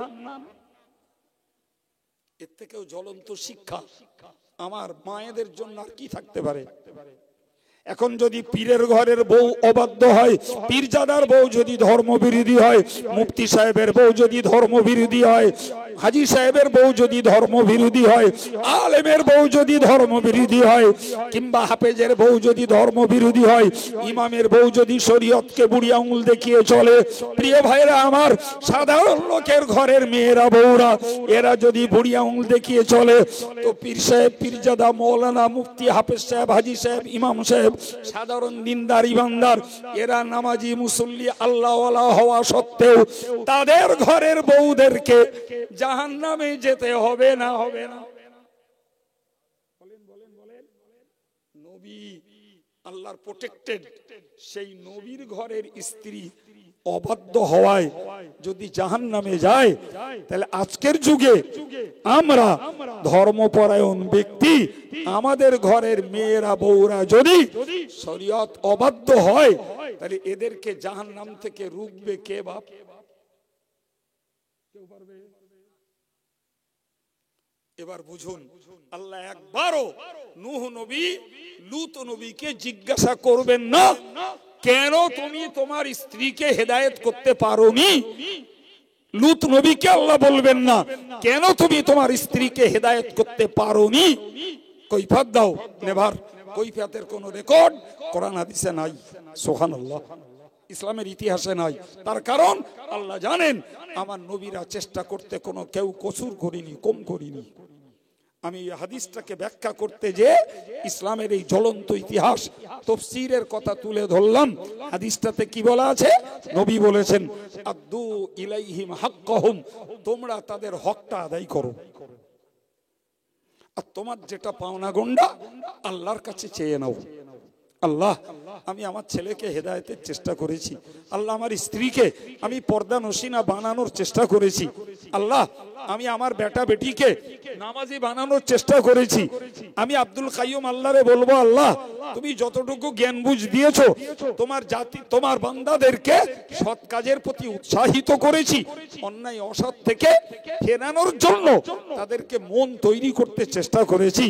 এর থেকেও জ্বলন্ত শিক্ষা আমার মায়েদের জন্য আর কি থাকতে পারে? এখন যদি পীরের ঘরের বউ অবাধ্য হয়, পীরজাদার বউ যদি ধর্মবিরোধী হয়, মুফতি সাহেবের বউ যদি ধর্মবিরোধী হয়, হাজী সাহেবের বউ যদি ধর্মবিরোধী হয়, আলেমের বউ যদি ধর্মবিরোধী হয়, কিংবা হাফেজের বউ যদি ধর্মবিরোধী হয়, ইমামের বউ যদি শরীয়তকে বুড়ি আঙুল দেখিয়ে চলে, প্রিয় ভাইরা আমার, সাধারণ লোকের ঘরের মেয়েরা বউরা এরা যদি বুড়ি আঙুল দেখিয়ে চলে, তো পীর সাহেব, পীরজাদা, মৌলানা, মুফতি, হাফেজ সাহেব, হাজী সাহেব, ইমাম সাহেব, সাধারণ দিনদার ইমানদার, এরা নামাজি মুসল্লি আল্লাহওয়ালা হওয়া সত্ত্বেও তাদের ঘরের বউদেরকে জাহান্নামে যেতে হবে না? হবে না? বলেন বলেন বলেন। নবী আল্লাহর প্রোটেক্টেড, সেই নবীর ঘরের স্ত্রী অবাধ্য হওয়ায় যদি জাহান্নামে যায়, তাহলে আজকের যুগে আমরা ধর্মপরায়ণ ব্যক্তি, আমাদের ঘরের মেয়েরা বউরা যদি শরীয়ত অবাধ্য হয়, তাহলে এদেরকে জাহান্নাম থেকে রুখবে কে বাপ? কেউ পারবে? এবার বুঝুন, আল্লাহ একবারও নূহ নবী, লূত নবীকে জিজ্ঞাসা করবেন না কেন তুমি তোমার স্ত্রীকে হেদায়েত করতে পারোনি? লূত নবীকে আল্লাহ বলবেন না কেন তুমি তোমার স্ত্রীকে হেদায়েত করতে পারোনি? কৈফিয়ত দাও। নেভার। কৈফিয়তের কোন রেকর্ড কোরআন হাদিসে নাই, সুবহানাল্লাহ, ইসলামের ইতিহাসে নাই। তার কারণ আল্লাহ জানেন আমার নবীরা চেষ্টা করতে কোনো কেউ কসুর করিনি, কম করিনি। আমি এই হাদিসটাকে ব্যাখ্যা করতে যে ইসলামের এই জ্বলন্ত ইতিহাস তাফসীরের কথা তুলে ধরলাম। হাদিসটাতে কি বলা আছে? নবী বলেছেন আদ্দু ইলাইহিম হাক্কাহুম, তোমরা তাদের হকটা আদায় করো। আর তোমার যেটা পাওনা গন্ডা আল্লাহর কাছে চেয়ে নাও। আল্লাহ, আমি আমার ছেলেকে হেদায়েতের চেষ্টা করেছি। আল্লাহ, আমার স্ত্রীকে আমি পর্দা নসিনা বানানোর চেষ্টা করেছি। আল্লাহ, আমি আমার বেটা বেটিকে নামাজি বানানোর চেষ্টা করেছি। আমি আব্দুল কাইয়ুম আল্লাহরে বলবো, আল্লাহ তুমি যতটুকু জ্ঞান বুঝ দিয়েছো তোমার জাতি, তোমার বান্দাদেরকে সৎ কাজের প্রতি উৎসাহিত করেছি, অন্যায় অসৎ থেকে ফেরানোর জন্য তাদেরকে মন তৈরি করতে চেষ্টা করেছি।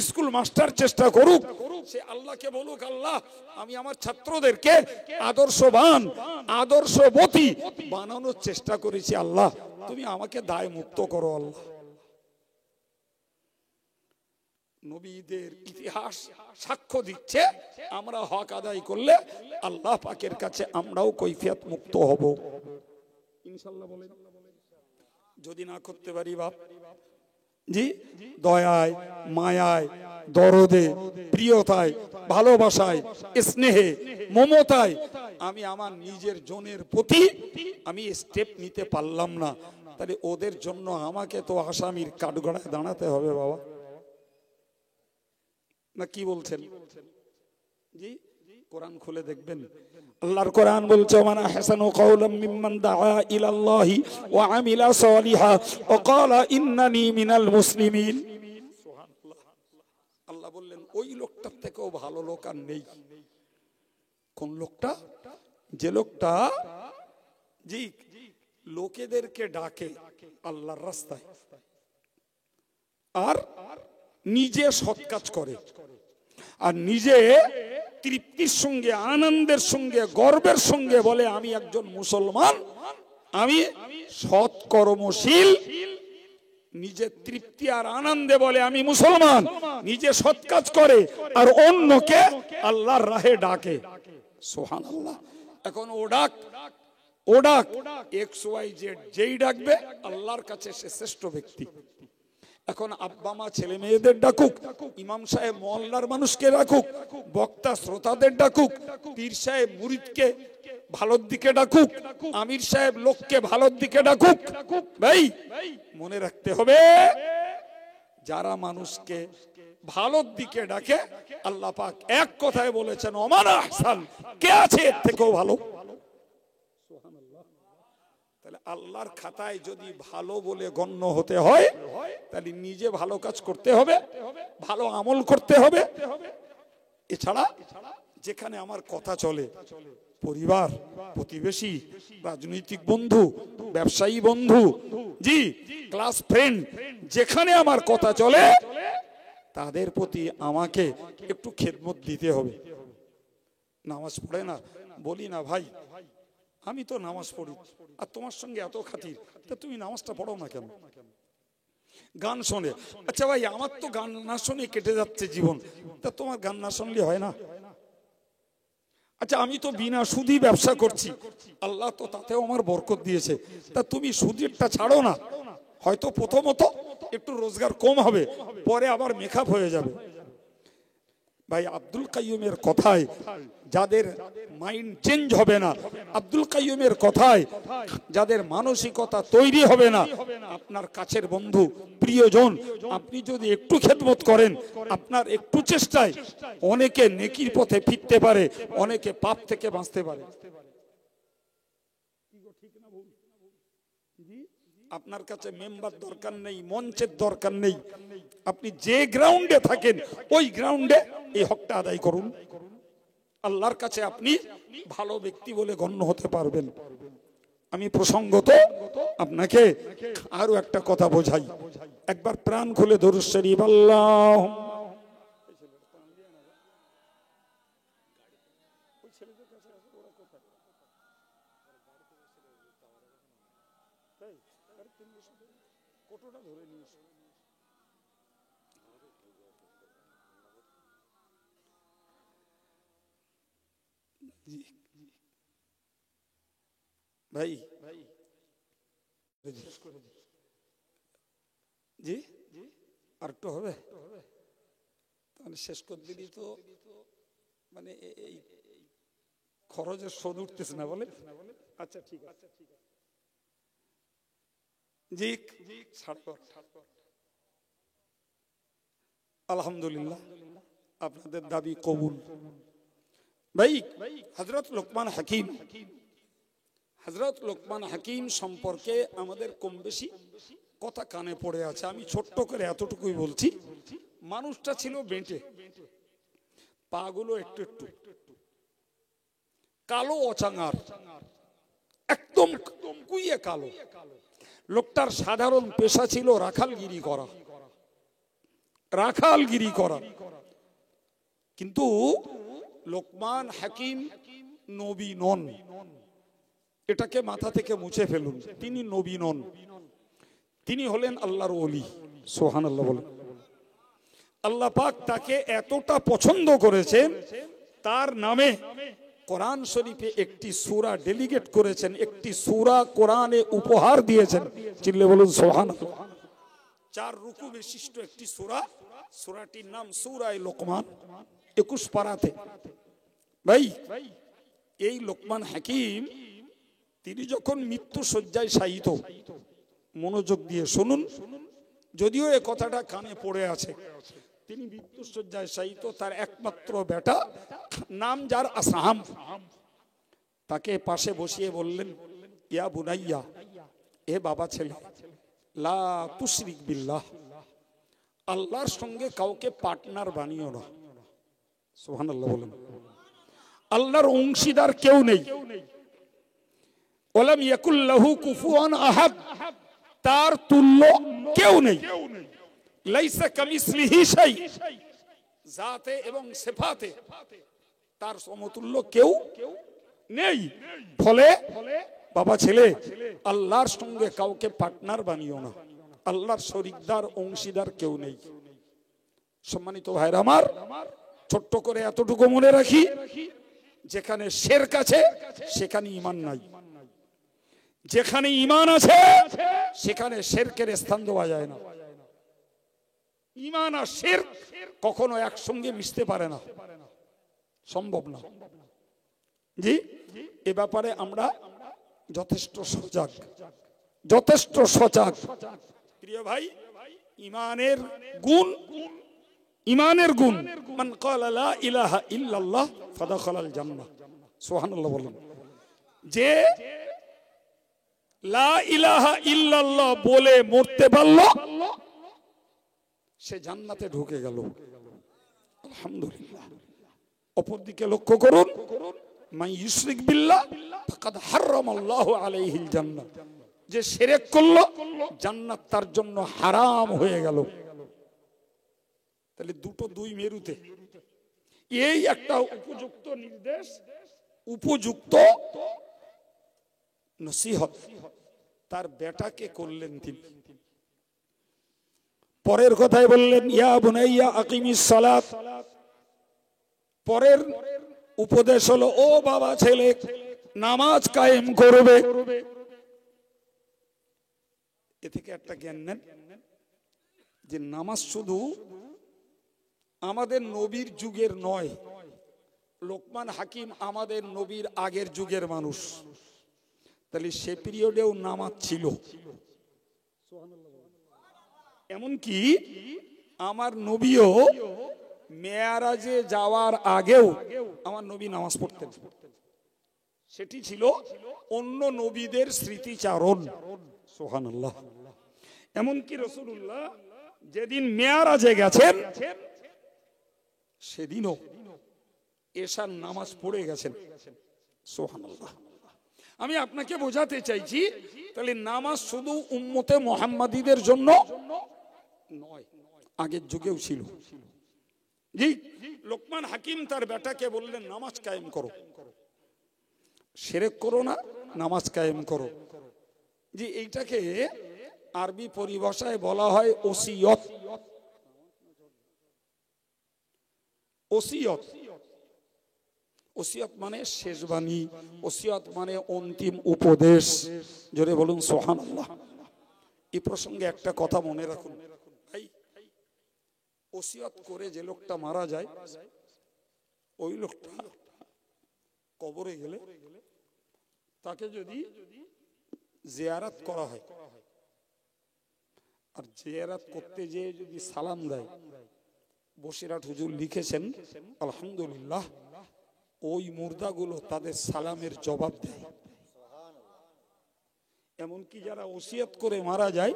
স্কুল মাস্টার চেষ্টা করুক, সে আল্লাহকে বলুক, আল্লাহ আমি আমার ছাত্রদেরকে আদর্শবান, আদর্শবতী বানানোর চেষ্টা করেছি। আল্লাহ তুমি আমাকে দায় মুক্ত করো। আল্লাহ, নবীদের ইতিহাস সাক্ষ্য দিচ্ছে আমরা হক আদায় করলে আল্লাহ পাকের কাছে আমরাও কৈফিয়ত মুক্ত হব ইনশাআল্লাহ। বলেন, যদি না করতে পারি বাপ জি, দয়ায়, মায়ায়, দরদে, প্রিয়তায়, ভালোবাসায়, স্নেহে, মমতায় আমি আমার নিজের জনের প্রতি আমি স্টেপ নিতে পারলাম না, তাহলে ওদের জন্য আমাকে তো আসামির কাঠগড়ায় দাঁড়াতে হবে বাবা, না কি বলছেন? জি, কোরআন খুলে দেখবেন, আল্লাহর কোরআন বলছে ওয়ানা হাসানু কাওলাম মিম্মান দাআ ইলাল্লাহি ওয়া আমিলা সালিহা ওয়া ক্বালা ইন্নানি মিনাল মুসলিমিন। সুবহানাল্লাহ। আল্লাহ বললেন ওই লোকটার থেকেও ভালো লোক আর নেই। কোন লোকটা? যে লোকটা জি লোকেদেরকে ডাকে আল্লাহর রাস্তায় আর নিজে সৎ কাজ করে, আর নিজে তৃপ্তির সঙ্গে, আনন্দের সঙ্গে, গর্বের সঙ্গে বলে আমি একজন মুসলমান, আমি সৎ কর্মশীল। নিজে তৃপ্তি আর আনন্দে বলে আমি মুসলমান, নিজে সৎ কাজ করে আর অন্যকে আল্লাহর রাহে ডাকে। সুবহানাল্লাহ। এখন ও ডাক XYZ যেই ডাকবে আল্লাহর কাছে সে শ্রেষ্ঠ ব্যক্তি। এখন আব্বা মা ছেলে মেয়েদের ডাকুক, ইমাম সাহেব মহল্লার মানুষকে ডাকুক, বক্তা শ্রোতাদের ডাকুক, পীর সাহেব মুরিদকে ভালোর দিকে ডাকুক, আমির সাহেব লোককে ভালোর দিকে ডাকুক, ভাই মনে রাখতে হবে যারা মানুষকে ভালোর দিকে ডাকে, আল্লাহ পাক এক কথায় বলেছেন ওমান আহসান, কে আছে এর থেকেও ভালো। তাহলে আল্লাহর খাতায় যদি ভালো বলে গণ্য হতে হয়, তাহলে নিজে ভালো কাজ করতে হবে, ভালো আমল করতে হবে। এছাড়া যেখানে আমার কথা চলে, পরিবার, প্রতিবেশী, রাজনৈতিক বন্ধু, ব্যবসায়ী বন্ধু, জি ক্লাস ফ্রেন্ড, যেখানে আমার কথা চলে তাদের প্রতি আমাকে একটু খেদমত দিতে হবে। নামাজ পড়ে না, বলি না ভাই আমি তো নামাজ পড়ি, আর তোমার সঙ্গে এত খাতির, তা তুমি নামাজটা পড়ো না কেন? গান শোনে, আচ্ছা ভাই আমার তো গান না শুনে কেটে যাচ্ছে জীবন, তা তোমার গান না শুনলে হয় না? আচ্ছা আমি তো বিনা সুদি ব্যবসা করছি, আল্লাহ তো তাতেও আমার বরকত দিয়েছে, তা তুমি সুদিরটা ছাড়ো না। হয়তো প্রথমত একটু রোজগার কম হবে, পরে আবার মেকআপ হয়ে যাবে। ভাই আব্দুল কাইয়ুমের কথায় যাদের মাইন্ড চেঞ্জ হবে না, আব্দুল কাইয়ুমের কথায় যাদের মানসিকতা তৈরি হবে না, আপনার কাছের বন্ধু প্রিয়জন আপনি যদি একটু খেদমত করেন, আপনার একটু চেষ্টায় অনেকে নেকির পথে ফিরতে পারে, অনেকে পাপ থেকে বাঁচতে পারে। আপনার কাছে মেম্বার দরকার নেই, মঞ্চের দরকার নেই, আপনি যে গ্রাউন্ডে থাকেন ওই গ্রাউন্ডে এই হকটা আদায় করুন। আল্লাহর কাছে আপনি ভালো ব্যক্তি বলে গণ্য হতে পারবেন। আমি প্রসঙ্গত আপনাকে আরো একটা কথা বোঝাই, একবার প্রাণ খুলে দরুদ শরীফ আল্লাহ। ভাই জি আর একটু হবে, তাহলে শেষ করে দিলি তো মানে এই খরচের শোধ উঠতেছে না বলে। আচ্ছা ঠিক আছে, জি আলহামদুলিল্লাহ আপনাদের দাবি কবুল। ভাই হযরত লোকমান হাকিম, হযরত লোকমান হাকিম সম্পর্কে আমাদের কম বেশি কথা কানে পড়ে আছে। আমি ছোট্ট করে এতটুকুই বলছি, মানুষটা ছিল বেঁটে, পাগুলো একটু একটু, কালো অচাঙার, একদম কুইয়ে কালো। লোকটার সাধারণ পেশা ছিল রাখালগিরি করা, রাখালগিরি করা। কিন্তু লোকমান হাকিম নবী নন, এটাকে মাথা থেকে মুছে ফেলুন। তিনি নবী নন, তিনি হলেন আল্লাহর ওলি। সুবহানাল্লাহ বলেন। আল্লাহ পাক তাকে এতটা পছন্দ করেছেন, তার নামে কোরআন শরীফে একটি সূরা ডেলিগেট করেছেন, একটি সূরা কোরআনে উপহার দিয়েছেন। চিল্লে বলুন সুবহানাল্লাহ। 4 রুকু বিশিষ্ট একটি সূরা, সূরাটির নাম সূরায়ে লোকমান, 21 পারাতে। ভাই এই লোকমান হাকিম তিনি যখন মৃত্যু শয্যায় শায়িত, মনোযোগ দিয়ে শুনুন, যদিও এ কথাটা কানে পড়ে আছে, তিনি মৃত্যু শয্যায় শায়িত, তার একমাত্র বেটা, নাম যার আসহাম, তাকে পাশে বসিয়ে বললেন ইয়া বুনাইয়া, এ বাবা ছেলে, লা তুশরিক বিল্লাহ, আল্লাহর সঙ্গে কাউকে পার্টনার বানিও না। সুবহানাল্লাহ বলেন। আল্লাহর অংশীদার কেউ নেই। ওয়ালাম ইয়াকুল লাহু কুফুয়ান আহাদ, তার তুল্য কেউ নেই। লাইসা কামিসলিহি শাই, জাতে এবং সিফাতে তার সমতুল্য কেউ নেই। ফলে বাবা ছেলে, আল্লাহর সঙ্গে কাউকে পার্টনার বানিও না, আল্লাহর শরীকদার অংশীদার কেউ নেই। সম্মানিত ভাইরা আমার, ছোট্ট করে এতটুকু মনে রাখি, যেখানে শিরক আছে সেখানে ঈমান নাই, যেখানে ঈমান আছে সেখানে শিরকের স্থান দেওয়া যায় না। ঈমান আর শিরক কখনো একসঙ্গে মিশতে পারে না, সম্ভব না। জি এ ব্যাপারে আমরা যথেষ্ট সজাগ, যথেষ্ট সজাগ। প্রিয় ভাই, ইমানের গুণ, ইমানের গুণ। মান ক্বালা লা ইলাহা ইল্লাল্লাহ ফাদাখালাল জান্নাহ। সুবহানাল্লাহ বলুন। যে লা ইলাহা ইল্লাল্লাহ বলে মরতে পারল সে জান্নাতে ঢুকে গেল। আলহামদুলিল্লাহ। অপরদিকে লক্ষ্য করুন, মান ইউশরিক বিল্লাহ ফাকাদ হারামাল্লাহু আলাইহিল জান্নাহ। যে শিরক করলো জান্নাত তার জন্য হারাম হয়ে গেল। তাহলে দুটো দুই মেরুতে এই একটা উপযুক্ত নির্দেশ, উপযুক্ত নসিহত তার বেটাকে করলেন তিনি। পরের কথায় বললেন ইয়া বুনাইয়া আকিমিস সালাত। পরের উপদেশ হলো ও বাবা ছেলে নামাজ কায়েম করবে। এ থেকে একটা জ্ঞান নেন যে নামাজ শুধু আমাদের নবীর যুগের নয়। লোকমান হাকিম আমাদের নবীর আগের যুগের মানুষ, তাহলে সে পিরিয়ডেও নামাজ ছিল। এমনকি আমার নবীও মেয়ারাজে যাওয়ার আগেও আমার নবী নামাজ পড়তেন। সেটি ছিল অন্য নবীদের স্মৃতিচারণ। সুবহানাল্লাহ। এমনকি রাসূলুল্লাহ যেদিন মেয়ারাজে গেছেন সেদিনও এশার নামাজ পড়ে গেছেন। সুবহানাল্লাহ। আমি আপনাকে বোঝাতে চাইছি তাহলে নামাজ শুধু উম্মতে মুহাম্মাদীদের জন্য নয়, আগের যুগেও ছিল। জি, লোকমান হাকিম তার বেটাকে বললেন নামাজ কায়েম করো, শিরক করো না, নামাজ কায়েম করো। জি, এইটাকে আরবি পরিভাষায় বলা হয় ওসিয়ত। ওসিয়ত, ওসিয়ত মানে শেষ বাণী, ওসিয়ত মানে অন্তিম উপদেশ। জোরে বলুন সুবহানাল্লাহ। এই প্রসঙ্গে একটা কথা মনে রাখুন ভাই, ওসিয়ত করে যে লোকটা মারা যায় ওই লোকটা কবরে গেলে তাকে যদি জিয়ারত করা হয় আর জিয়ারত করতে যেয়ে যদি সালাম দেয়, বসিরহাট হুজুর লিখেছেন আলহামদুলিল্লাহ ওই মুর্দাগুলো তাদের সালামের জবাব দেয়। এমনকি যারা ওসিয়ত করে মারা যায়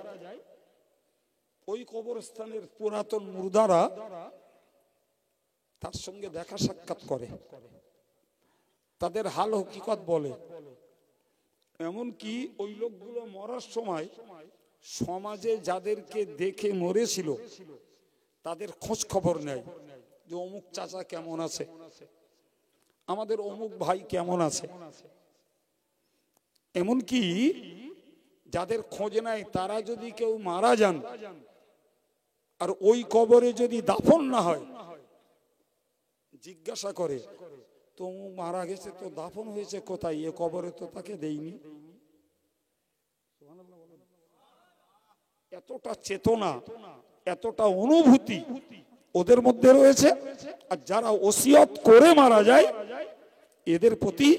ওই কবরস্থানের পুরাতন মুর্দারা তার সঙ্গে দেখা সাক্ষাৎ করে, তাদের হাল হকিকত বলে। এমনকি ওই লোকগুলো মরার সময় সমাজে যাদেরকে দেখে মরেছিল তাদের খোঁজ খবর নেয় যে অমুক চাচা কেমন আছে, আমাদের অমুক ভাই কেমন আছে। এমনকি যাদের খোঁজ নেয় তারা যদি কেউ মারা যান আর ওই কবরে যদি দাফন না হয় জিজ্ঞাসা করে তো মারা গেছে তো দাফন হয়েছে কোথায়, এ কবরে তো তাকে দেইনি। এতটা চেতনা, এতটা অনুভূতি ওদের মধ্যে রয়েছে। আর যারা ওসিয়ত করে মারা যায় এদের প্রতি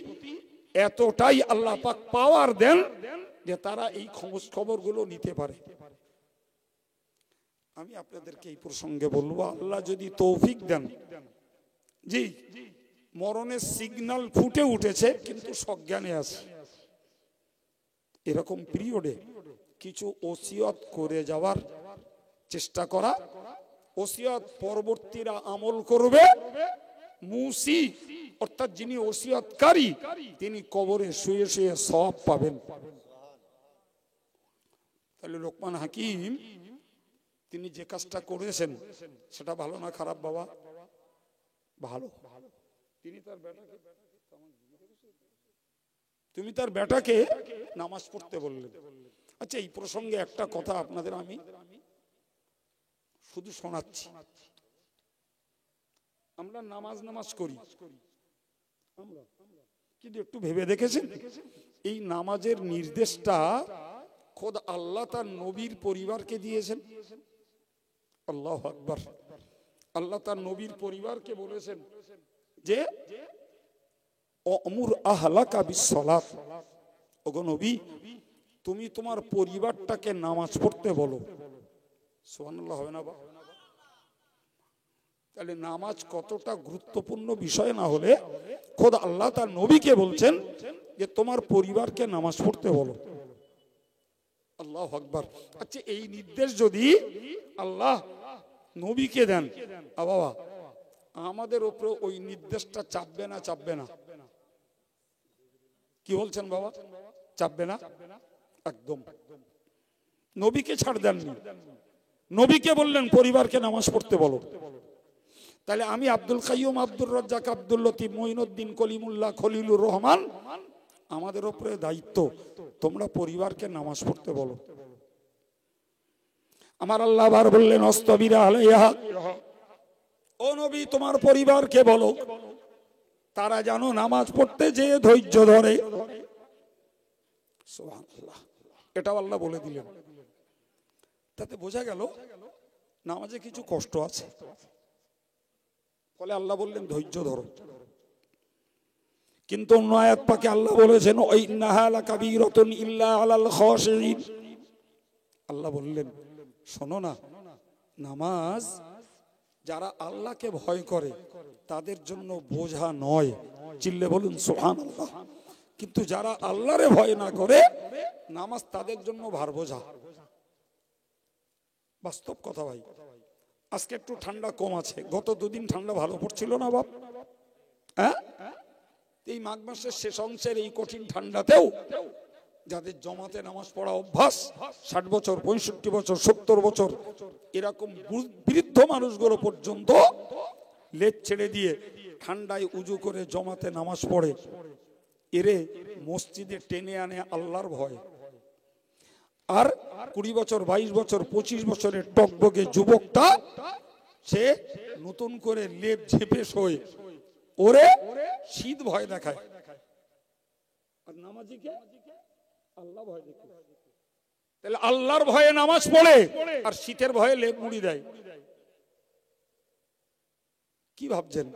এতটাই আল্লাহ পাক পাওয়ার দেন যে তারা এই খবরগুলো নিতে পারে। আমি আপনাদেরকে এই প্রসঙ্গে বলবো, আল্লাহ যদি তৌফিক দেন, জি মরণের সিগন্যাল ফুটে উঠেছে কিন্তু সজ্ঞানে আছে, এরকম পিরিয়ডে কিছু ওসিয়ত করে যাওয়ার চেষ্টা করা, ওসিয়ত পরবর্তীরা আমল করবে, মুসি অর্থাৎ যিনি ওসিয়তকারী তিনি কবরে শুয়ে শুয়ে সওয়াব পাবেন। তাহলে লোকমান হাকিম তিনি যে কাজটা করেছেন সেটা ভালো না খারাপ বাবা? ভালো। তুমি তার বেটাকে নামাজ পড়তে বললেন। আচ্ছা, এই প্রসঙ্গে একটা কথা আপনাদের আমি শুধু শোনাচ্ছি। আমরা নামাজ করি, কিন্তু একটু ভেবে দেখেছেন এই নামাজের নির্দেশটা খোদ আল্লাহ তার নবীর পরিবারকে দিয়েছেন। আল্লাহু আকবার। আল্লাহ তার নবীর পরিবারকে বলেছেন যে অমুর আহলাকা বিসসালাত, ওগো নবী তুমি তোমার পরিবারটাকে নামাজ পড়তে বলো। সুবহানাল্লাহ হবে না বা? তাহলে নামাজ কতটা গুরুত্বপূর্ণ বিষয় না হলে খোদ আল্লাহ তার নবীকে বলছেন যে তোমার পরিবারকে নামাজ পড়তে বলো। আল্লাহু আকবার। আচ্ছা, এই নির্দেশ যদি আল্লাহ নবীকে দেন, বাবা আমাদের উপরে ওই নির্দেশটা চাপবে না? চাপবে না? কি বলছেন বাবা? চাপবে না? একদম। নবীকে ছাড় দেননি, নবীকে বললেন পরিবারকে নামাজ পড়তে বলো। তাহলে আমি আব্দুল কাইয়ুম, আব্দুর রাজ্জাক, আব্দুল লতিফ, মঈনুদ্দিন, কলিমুল্লাহ, খলিলুর রহমান, আমাদের উপরে দায়িত্ব তোমরা পরিবারকে নামাজ পড়তে বলো। আমার আল্লাহ আবার বললেন অস্তবিরা আলাইহা, ও নবী তোমার পরিবারকে বলো তারা যেন নামাজ পড়তে যেয়ে ধৈর্য ধরে। সুবহানাল্লাহ, এটাও আল্লাহ বলে দিলেন। তাতে বোঝা গেল নামাজে কিছু কষ্ট আছে, ফলে আল্লাহ বললেন ধৈর্য ধরো। কিন্তু অন্য আয়াত পাকে আল্লাহ বলেছেন ইন্নাহা লাকাবীরাতুন ইল্লা আলাল খাশিঈন। আল্লাহ বললেন শোনো না, নামাজ যারা আল্লাহকে ভয় করে তাদের জন্য বোঝা নয়, চিল্লে বলুন সুবহানাল্লাহ। কিন্তু যারা আল্লাহরে ভয় না করে নামাজ তাদের জন্য ভার বোঝা। বাস্তব কথা ভাই। আজকে একটু ঠান্ডা কম আছে, গত দুদিন ঠান্ডা ভালো পড়ছিল না বাপ? হ্যাঁ, এই মাঘ মাসের শেষ অংশের এই কঠিন ঠান্ডাতেও যাদের জমাতে নামাজ পড়া অভ্যাস, 60 বছর, 65 বছর, 70 বছর, এরকম বৃদ্ধ মানুষগুলো পর্যন্ত লেজ ছেড়ে দিয়ে ঠান্ডায় উজু করে জমাতে নামাজ পড়ে। এরে মসজিদে টেনে আনে আল্লাহর ভয়। আর 20 বছর, 22 বছর, 25 বছরের টকবগে যুবকটা সে নতুন করে লেপ ঝেপে শোয়, ওরে শীত ভয় দেখায়। আর নামাজিকে আল্লাহ ভয় দেখায়। তাহলে আল্লাহর ভয়ে নামাজ পড়ে আর শীতের ভয়ে লেপ মুড়ি দেয়। কি ভাবছেন?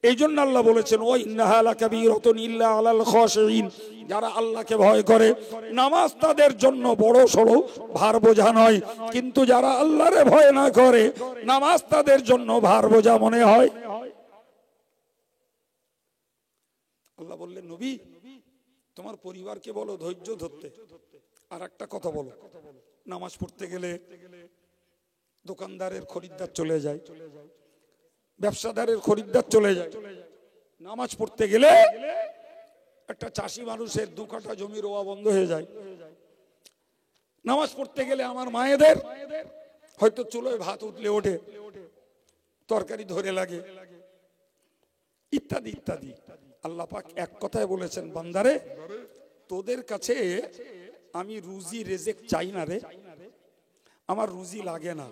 এই জন্য আল্লাহ বলেছেন ও ইন্নাহা লাকাবীরাতুন ইল্লা আলাল খাশিঈন, যারা আল্লাহকে ভয় করে নামাজ তাদের জন্য বড় সড়ো ভার বোঝা নয়। কিন্তু যারা আল্লাহরে ভয় না করে নামাজ তাদের জন্য ভার বোঝা মনে হয়। আল্লাহ বললেন নবী তোমার পরিবারকে বলো ধৈর্য ধরতে। আর একটা কথা বলো, নামাজ পড়তে গেলে দোকানদারের খরিদ্দার চলে যায়, ব্যবসাদারের খরিদ্দার চলে যায়। নামাজ পড়তে গেলে একটা চাষি মানুষের 2 কাঠা জমি রোয়া বন্ধ হয়ে যায়। নামাজ পড়তে গেলে আমার মায়েদের হয়তো চুলোয় ভাত উঠলে ওঠে, তরকারি ধরে লাগে, ইত্যাদি ইত্যাদি। আল্লাহ পাক এক কথায় বলেছেন বান্দারে তোদের কাছে আমি রুজি রেজেক চাই না রে, আমার রুজি লাগে না,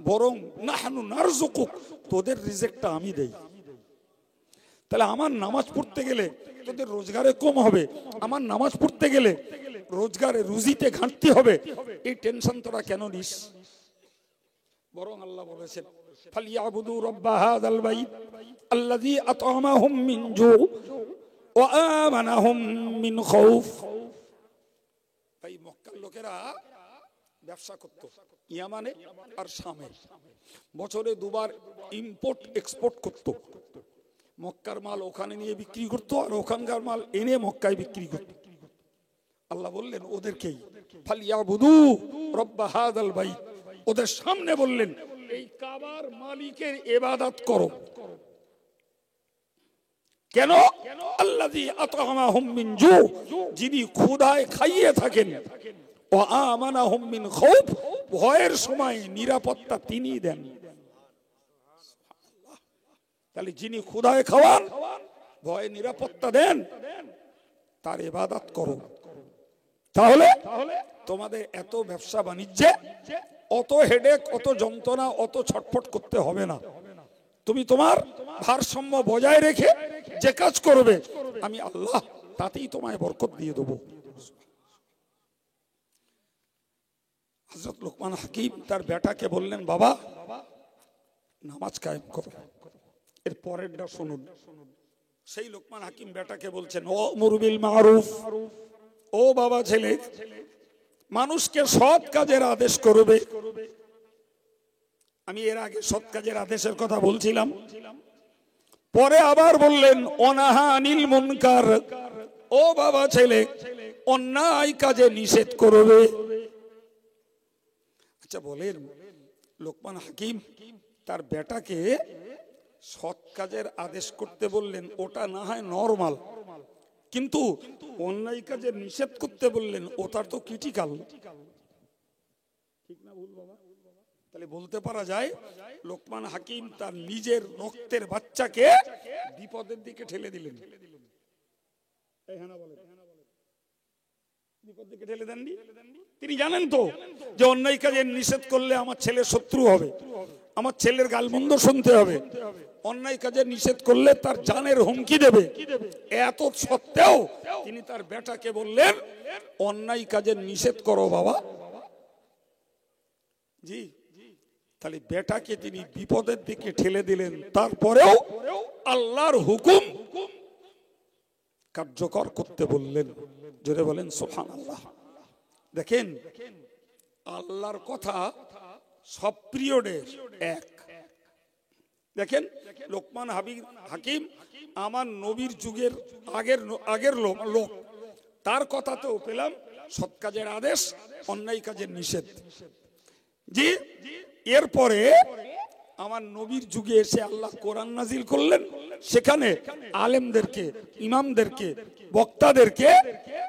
বরং নাহনু নারযুকুক, তোদের রিজেকটা আমি দেই। তাহলে আমার নামাজ পড়তে গেলে তোদের রোজগারে কম হবে, আমার নামাজ পড়তে গেলে রোজগারে রুজিতে ঘাটতি হবে, এই টেনশন তোরা কেন নিস? বরং আল্লাহ বলেছেন ফালিয়াবুদু রাব্বা হাযাল বাইত আল্লাযী আত'আমাহুম মিন জু' ওয়া আমানাহুম মিন খাউফ। এই মক্কার লোকেরা ব্যবসা করত ইয়ামানে আর শামে, বছরে 2 বার ইম্পোর্ট এক্সপোর্ট করত। মক্কার মাল ওখানে নিয়ে বিক্রি করত আর ওখানকার মাল এনে মক্কায় বিক্রি করত। আল্লাহ বললেন ওদেরকেই ফালিয়াবুদু রাব্বা হাযাল বাইত, ওদের সামনে বললেন এই কাবার মালিকের ইবাদত করো। কেন? আল্লাযী আত'আমাহুম মিন জু', যিনি ক্ষুধায় খাইয়ে থাকেন, ওয়া আমানাহুম মিন খাউফ, ভয়ের সময় নিরাপত্তা তিনি দেন। তাহলে যিনি ক্ষুধায় খাওয়ান, ভয়ে নিরাপত্তা দেন, তার ইবাদত করো। তাহলে তোমাদের এত ব্যবসা বাণিজ্যে অত হেডেক, অত যন্ত্রণা, অত ছটফট করতে হবে না। তুমি তোমার ভারসাম্য বজায় রেখে যে কাজ করবে আমি আল্লাহ তাতেই তোমায় বরকত দিয়ে দেবো। হযরত লুকমান হাকিম তার বেটাকে বললেন বাবা নামাজ কায়েম করো। এর পরেরটা শুনুন। সেই লুকমান হাকিম বেটাকে বলছেন ওয়া'মুর বিল মা'রুফ, ও বাবা ছেলে মানুষকে সৎ কাজের আদেশ করবে, আমি এর আগে সৎ কাজের আদেশের কথা বলছিলাম, পরে আবার বললেন অনাহা আনিল মুনকার, ও বাবা ছেলে অন্যায় কাজে নিষেধ করবে। আচ্ছা বলেন, লোকমান হাকিম তার বেটাকে সৎ কাজের আদেশ করতে বললেন, ওটা না হয় নরমাল, কিন্তু অন্যায় কাজে নিষেধ করতে বললেন, ওটার তো ক্রিটিক্যাল। ঠিক না ভুল বাবা? তাহলে বলতে পারা যায় লোকমান হাকিম তার নিজের রক্তের বাচ্চাকে বিপদের দিকে ঠেলে দিলেন। বিপদ দিকে ঠেলে দেননি। তিনি জানেন তো যে অন্যায় কাজে নিষেধ করলে আমার ছেলে শত্রু হবে, আমার ছেলের গালমন্দ শুনতে হবে, অন্যায় কাজে নিষেধ করলে তার জানের হুমকি দেবে। এত সত্ত্বেও তিনি তার বেটাকে বললেন অন্যায় কাজে নিষেধ করো বাবা। জি, তাহলে বেটাকে তিনি বিপদের দিকে ঠেলে দিলেন, তারপরেও আল্লাহর হুকুম কার্যকর করতে বললেন। জোরে বলেন সুবহানাল্লাহ। দেখেন আল্লাহর কথা সব পিরিয়ডে এক। দেখেন লোকমান হাকিম আমার নবীর যুগের আগের লোক, তার কথাতেও পেলাম সৎ কাজের আদেশ, অন্যায় কাজের নিষেধ। জি, এরপরে আমার নবীর যুগে এসে আল্লাহ কোরআন নাজিল করলেন, সেখানে আলেমদেরকে, ইমামদেরকে, বক্তাদেরকে,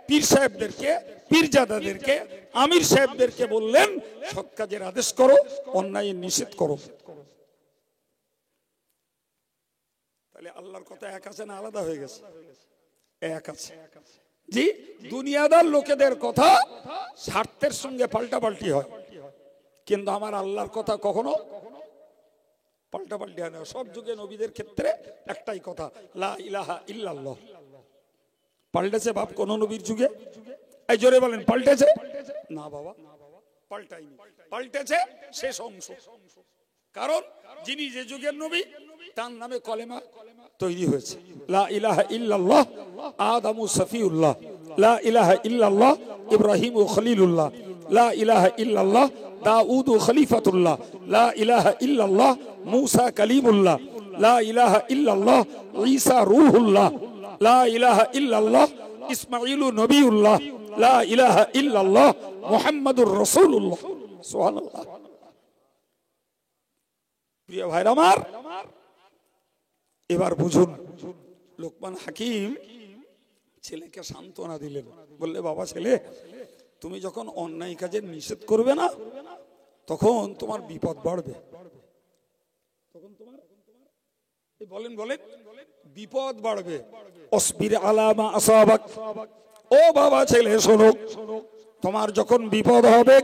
পীর সাহেবদেরকে, পীরজাদাদেরকে, আমির সাহেবদেরকে বললেন সৎ কাজের আদেশ করো, অন্যায়ের নিষেধ করো। তাহলে আল্লাহর কথা এক আছে না আলাদা হয়ে গেছে? এক আছে। জি, দুনিয়াদার লোকেদের কথা স্বার্থের সঙ্গে পাল্টাপাল্টি হয়, কিন্তু আমার আল্লাহর কথা কখনো পাল্টাপাল্টি হয় না। সব যুগে নবীদের ক্ষেত্রে একটাই কথা, লা ইলাহা ইল্লাল্লাহ। পাল্টেছে বাপ কোন নবীর যুগে? এই জোরে বলেন, পাল্টেছে? না বাবা, পাল্টায়নি। পাল্টেছে শেষ অংশ। কারণ যিনি যে যুগের নবী তার নামে কলেমা তৈরি হয়েছে, লা ইলাহা ইল্লাল্লাহ আদমু সফিউল্লাহ, লা ইলাহা ইল্লাল্লাহ ইব্রাহিমু খলিলুল্লাহ, লা ইলাহা ইল্লাল্লাহ দাউদ খলিফাতুল্লাহ, লা ইলাহা ইল্লাল্লাহ মুসা কালিমুল্লাহ, লা ইলাহা ইল্লাল্লাহ ঈসা রূহুল্লাহ, লা ইলাহা ইল্লাল্লাহ ইসমাঈলু নবিউল্লাহ, লা ইলাহা ইল্লাল্লাহ মুহাম্মাদুর রাসূলুল্লাহ। সুবহানাল্লাহ। প্রিয় ভাইরা আমার, এবার বুঝুন, লোকমান হাকিম ছেলেকে সান্ত্বনা দিলেন, বললে বাবা ছেলে, তুমি যখন অন্যায় কাজে নিষেধ করবে না তখন তোমার বিপদ বাড়বে। তখন তোমার বলেন বিপদ বাড়বে। অসবির আলা মা আসাবাক, ও বাবা ছেলে শোনো, তোমার যখন বিপদ হবে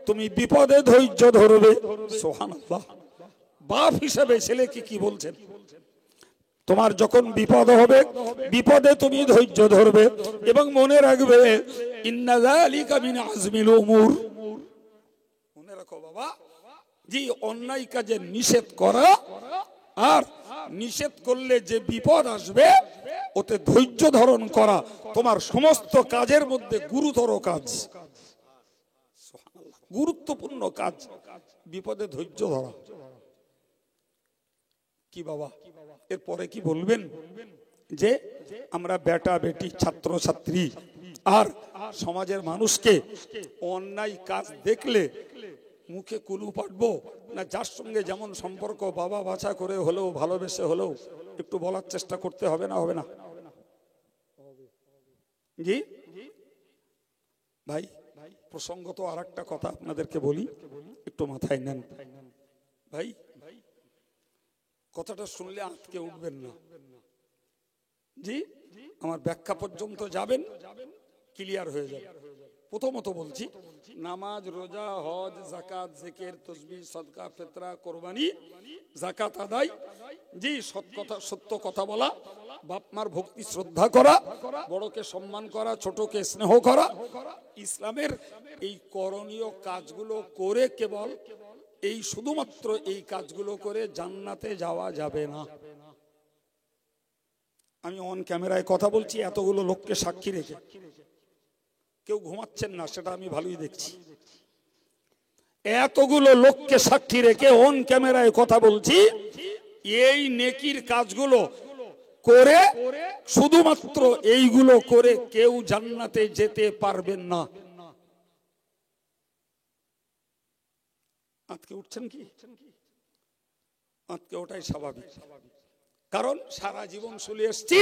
তুমি বিপদে ধৈর্য ধরবে। সুবহানাল্লাহ। বাপ হিসেবে ছেলেকে কি বলছেন? তোমার যখন বিপদ হবে বিপদে তুমি ধৈর্য ধরবে এবং মনে রাখবে ইন্না যালিকা মিন আজমিল উমুর। মনে রাখো বাবা, জি, অন্যায় কাজে নিষেধ করা আর নিষেধ করলে যে বিপদ আসবে ওতে ধৈর্য ধারণ করা তোমার সমস্ত কাজের মধ্যে গুরুতর কাজ, গুরুত্বপূর্ণ কাজ, বিপদে ধৈর্য ধরা। কি বাবা, এরপরে কি বলবেন? যে আমরা বেটা বেটি, ছাত্র ছাত্রী আর সমাজের মানুষকে অন্যায় কাজ দেখলে মুখে কুলু পাঠবো না, যার সঙ্গে যেমন সম্পর্ক বাবা বাছা করে হলেও ভালোবেসে হলেও একটু বলার চেষ্টা করতে হবে না? হবে না? জি ভাই, প্রসঙ্গত আর একটা কথা আপনাদেরকে বলি, একটু মাথায় নেন ভাই। কথাটা শুনলে আটকে উঠবেন না। জি, আমার ব্যাখ্যা পর্যন্ত যাবেন, ক্লিয়ার হয়ে যাবে। প্রথমত বলছি, নামাজ, রোজা, হজ, যাকাত, জিকির, তাসবিহ, সদকা, ফিতরা, কুরবানি, যাকাত আদায়, জি, সত্য কথা বলা, বাপ মার ভক্তি শ্রদ্ধা করা, বড়কে সম্মান করা, ছোটকে স্নেহ করা, ইসলামের এই করণীয় কাজগুলো করে কেবল এই শুধুমাত্র এই কাজগুলো করে জান্নাতে যাওয়া যাবে না। আমি অন ক্যামেরায় কথা বলছি এতগুলো লোককে সাক্ষী রেখে, কেউ ঘুমাচ্ছেন না, সেটা আমি ভালোই দেখছি। এতগুলো লোককে সাক্ষী রেখে অন ক্যামেরায় কথা বলছি, এই নেকির কাজগুলো করে শুধুমাত্র এইগুলো করে কেউ জান্নাতে যেতে পারবেন না। আজকে উঠছেন কি? আজকে ওটাই স্বাভাবিক, কারণ সারা জীবন চলে এসছি,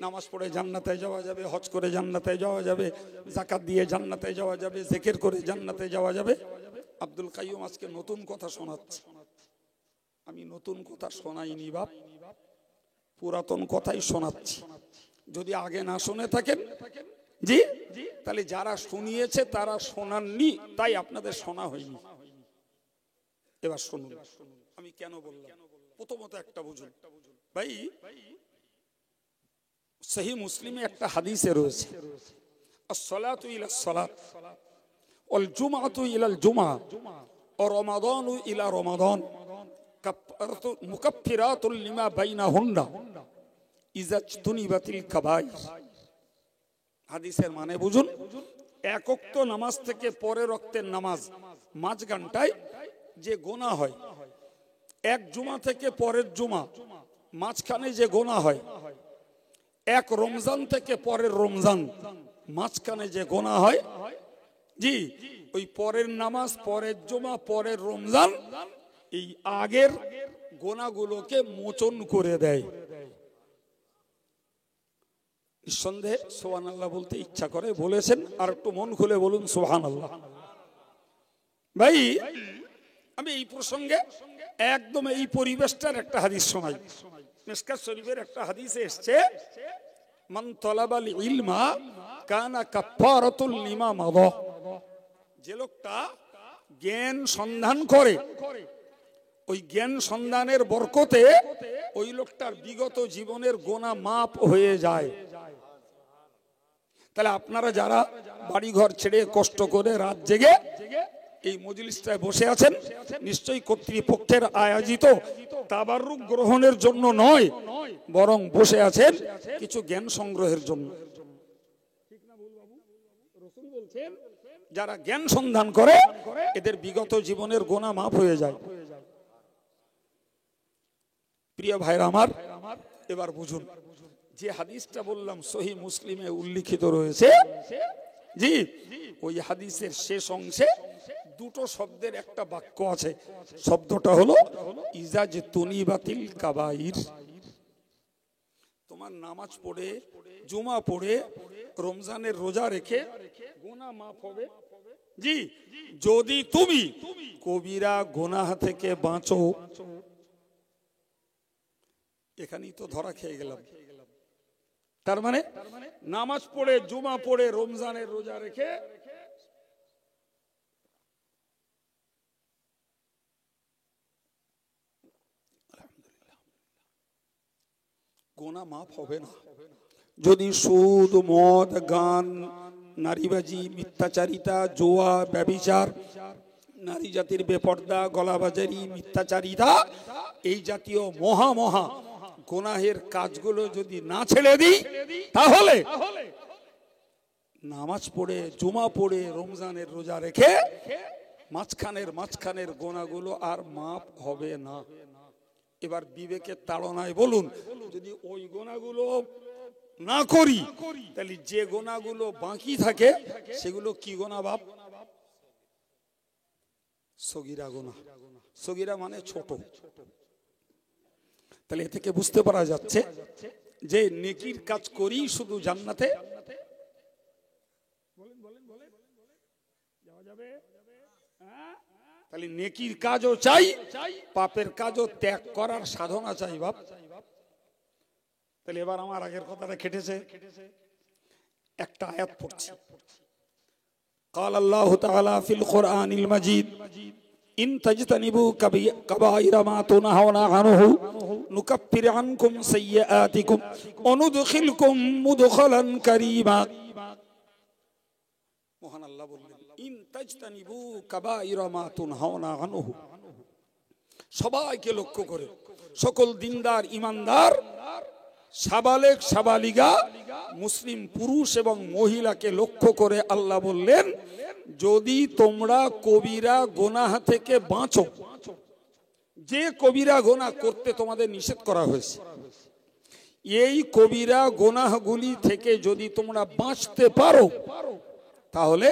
নামাজ পড়ে জান্নাতে যাওয়া যাবে, হজ করে জান্নাতে যাওয়া যাবে, যাকাত দিয়ে জান্নাতে যাওয়া যাবে, জিকির করে জান্নাতে যাওয়া যাবে। আব্দুল কাইয়ুম আজকে নতুন কথা শোনাচ্ছে। আমি নতুন কথা শোনাইনি বাপ, পুরাতন কথাই শোনাচ্ছি। যদি আগে না শুনে থাকেন জি, তাহলে যারা শুনিয়েছে তারা শোনাননি, তাই আপনাদের শোনা হয়নি। এবার শুনুন আমি কেন বললাম। প্রথমত একটা বুঝুন ভাই, সহিহ মুসলিমে একটা হাদিসে রয়েছে, আস-সালাতু ইলা সালাত ওয়াল জুমআতু ইলাল জুমআ ওয়া রমাদানু ইলা রমাদান মুকাফফিরাতুল লিমা বাইনাহুন্না ইযা তুনিবাতিল কাবাইর। হাদিসের মানে বুঝুন, এক ওয়াক্ত নামাজ থেকে পরের ওয়াক্তের নামাজ মাঝখানটায় যে গোনা হয়, এক জুমা থেকে পরের জুমা মাঝখানে যে গোনা হয়, এক রমজান থেকে পরের রমজান মাঝখানে যে গোনা হয়, জি ওই পরের নামাজ, পরের জুমা, পরের রমজান এই আগের গোনাগুলোকে মোচন করে দেয়। নিঃসন্দেহে সুবহানাল্লাহ বলতে ইচ্ছা করে, বলেছেন, আর একটু মন খুলে বলুন সুবহানাল্লাহ। ভাই আমি এই প্রসঙ্গে একদম এই পরিবেশটার একটা হাদিস শোনাই। মিশকাত শরীফের একটা হাদিসে এসেছে, মান তালাবাল ইলমা কানা কাফারাতুল লিমা মাদা। যে লোকটা জ্ঞান সন্ধান করে, ওই জ্ঞান সন্ধানের বরকতে ওই লোকটার বিগত জীবনের গোনা মাপ হয়ে যায়। তাহলে আপনারা যারা বাড়িঘর ছেড়ে কষ্ট করে রাত জেগে এই মজলিসটায় বসে আছেন, নিশ্চয়ই কর্তৃপক্ষের আয়োজিত তাবাররুক গ্রহণের জন্য নয়, বরং বসে আছেন কিছু জ্ঞান সংগ্রহের জন্য। ঠিক না ভুল বাবু? রাসূল বলছেন যারা জ্ঞান সন্ধান করে এদের বিগত জীবনের গোনা মাফ হয়ে যায়। প্রিয় ভাইরা আমার, এবার বুঝুন, যে হাদিসটা বললাম সহিহ মুসলিমে উল্লিখিত রয়েছে, জি ওই হাদিসের শেষ অংশে দুটো শব্দের একটা বাক্য আছে। শব্দটা হলো ইজাজ তুনিবাতিল কাবাইর। তোমার নামাজ পড়ে, জুমা পড়ে, রমজানের রোজা রেখে গুনাহ মাফ হবে, জি যদি তুমি কবিরা গুনাহ থেকে বাঁচো। এখানেই তো ধরা খেয়ে গেলাম। তার মানে নামাজ পড়ে, জুমা পড়ে, রমজানের রোজা রেখে গোনা মাফ হবে না। যদি সুদ, মদ, গান, নারীবাজি, মিথ্যাচারিতা, জুয়া, ব্যভিচার, নারী জাতির বেপর্দা, গলাবাজারি, মিথ্যাচারিতা, এই জাতীয় মহা মহা গুনাহের কাজগুলো যদি না ছেড়ে দিই, তাহলে নামাজ পড়ে, জুমা পড়ে, রমজানের রোজা রেখে মাঝখানের গোনাগুলো আর মাফ হবে না। এবার বিবেকের তাড়নায় বলুন, যদি ওই গোনাগুলো না করি, তাহলে যে গোনাগুলো বাকি থাকে সেগুলো কি গোনা বাপ? সগীরা গোনা। সগীরা মানে ছোট। তাহলে এ থেকে বুঝতে পারা যাচ্ছে যে নেকির কাজ করি শুধু জান্নাতে যাওয়া যাবে। তাহলে নেকির কাজও চাই, পাপের কাজও ত্যাগ করার সাধনা চাই বাপ। তাহলে এবার আমার আগের কথাটা খেটেছে। একটা আয়াত পড়ছি। قال الله تعالى في القرآن المجيد إن تجتنبوا كبائر ما تنهون عنه نكفر عنكم سيئاتكم وندخلكم مدخلا كريما। মহান আল্লাহ বললেন, ইন তাজতানিবু কাবাইরা মা তুনহাউনা আনহু। সবাইকে লক্ষ্য করে, সকল দিনদার, ইমানদার, সাবালেক, সাবালিগা, মুসলিম পুরুষ এবং মহিলাকে লক্ষ্য করে আল্লাহ বললেন, যদি তোমরা কবিরা গুনাহ থেকে বাঁচো, যে কবিরা গুনাহ করতে তোমাদের নিষেধ করা হয়েছে, এই কবিরা গুনাহগুলি থেকে যদি তোমরা বাঁচতে পারো, তাহলে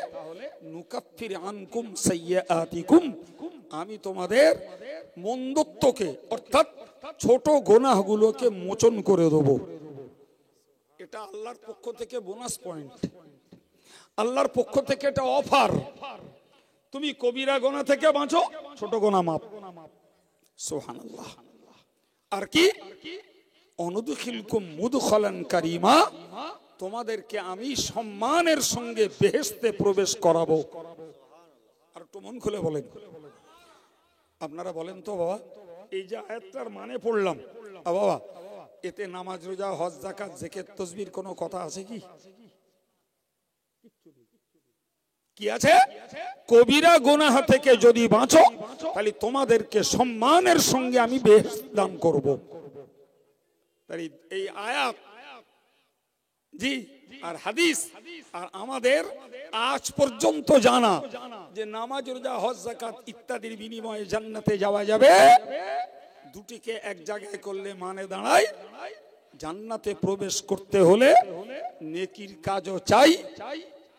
নুকাফির আনকুম সাইয়্যাতিকুম, আমি তোমাদের মন্দত্বকে অর্থাৎ ছোট গুনাহগুলোকে মোচন করে দেব। এটা আল্লাহর পক্ষ থেকে বোনাস পয়েন্ট, আল্লাহর পক্ষ থেকে এটা অফার। তুমি কবিরা গুনাহ থেকে বাঁচো, ছোট গুনাহ মাফ। সুবহানাল্লাহ। আর কি অনুদখিলকুম মুদখালান কারীমা, তোমাদেরকে আমি সম্মানের সঙ্গে বেহেশতে প্রবেশ করাবো। আর একটু মন খুলে বলেন, আপনারা বলেন তো বাবা, এই যে আয়াতটার মানে পড়লাম বাবা, এতে নামাজ রোজা হজ যাকাত জিকির তাসবির কোনো কথা আছে কি? কি আছে? কবিরা গুনাহ থেকে যদি বাঁচো, তাহলে তোমাদেরকে সম্মানের সঙ্গে আমি বেহেশত দান করব। তাই এই আয়াত জি আর হাদিস আর আমাদের আজ পর্যন্ত জানা যে নামাজ রোজা হজ যাকাত ইত্যাদির বিনিময়ে জান্নাতে যাওয়া যাবে, দুটিকে এক জায়গায় করলে মানে দাঁড়ায় জান্নাতে প্রবেশ করতে হলে নেকির কাজও চাই,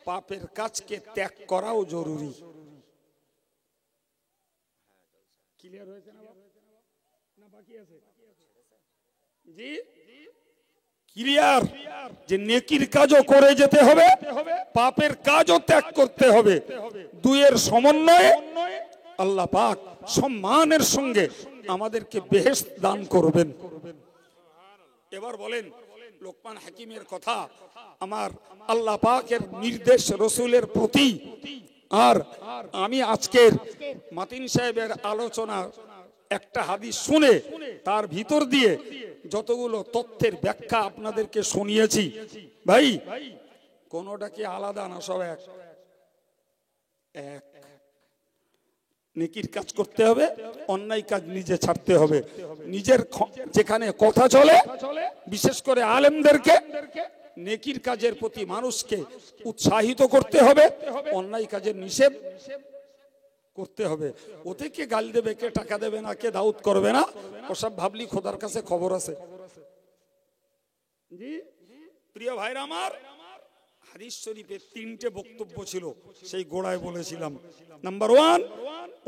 পাপের কাজকে ত্যাগ করাও জরুরি। ক্লিয়ার হয়েছে না বাকি আছে? জি ক্লিয়ার, যে নেকির কাজও করে যেতে হবে, পাপের কাজও ত্যাগ করতে হবে। দুইয়ের সমন্বয়ে আল্লাহ পাক সম্মানের সঙ্গে আমাদেরকে বেহেশত দান করবেন। এবার বলেন, লোকমান হাকিমের কথা, আমার আল্লাহ পাকের নির্দেশ রসুলের প্রতি, আর আমি আজকের মাতিন সাহেবের আলোচনা একটা হাদিস শুনে তার ভিতর দিয়ে যতগুলো তথ্যের ব্যাখ্যা আপনাদেরকে শুনিয়েছি, ভাই কোনোটা কি আলাদা না, সব এক এক। নেকির কাজ করতে হবে, অন্যায় কাজ নিজে ছাড়তে হবে। নিজের যেখানে কথা চলে, বিশেষ করে আলেমদেরকে নেকির কাজের প্রতি মানুষকে উৎসাহিত করতে হবে, অন্যায় কাজের নিষেধ করতে হবে। ওতে কে গাল দেবে, কে টাকা দেবে না, কে দাউদ করবে না, ওসব ভাবলি খোদার কাছে খবর আছে। জি প্রিয় ভাইরা আমার, হাদিস শরীফে 3টে বক্তব্য ছিল, সেই গোড়ায় বলেছিলাম। নাম্বার 1,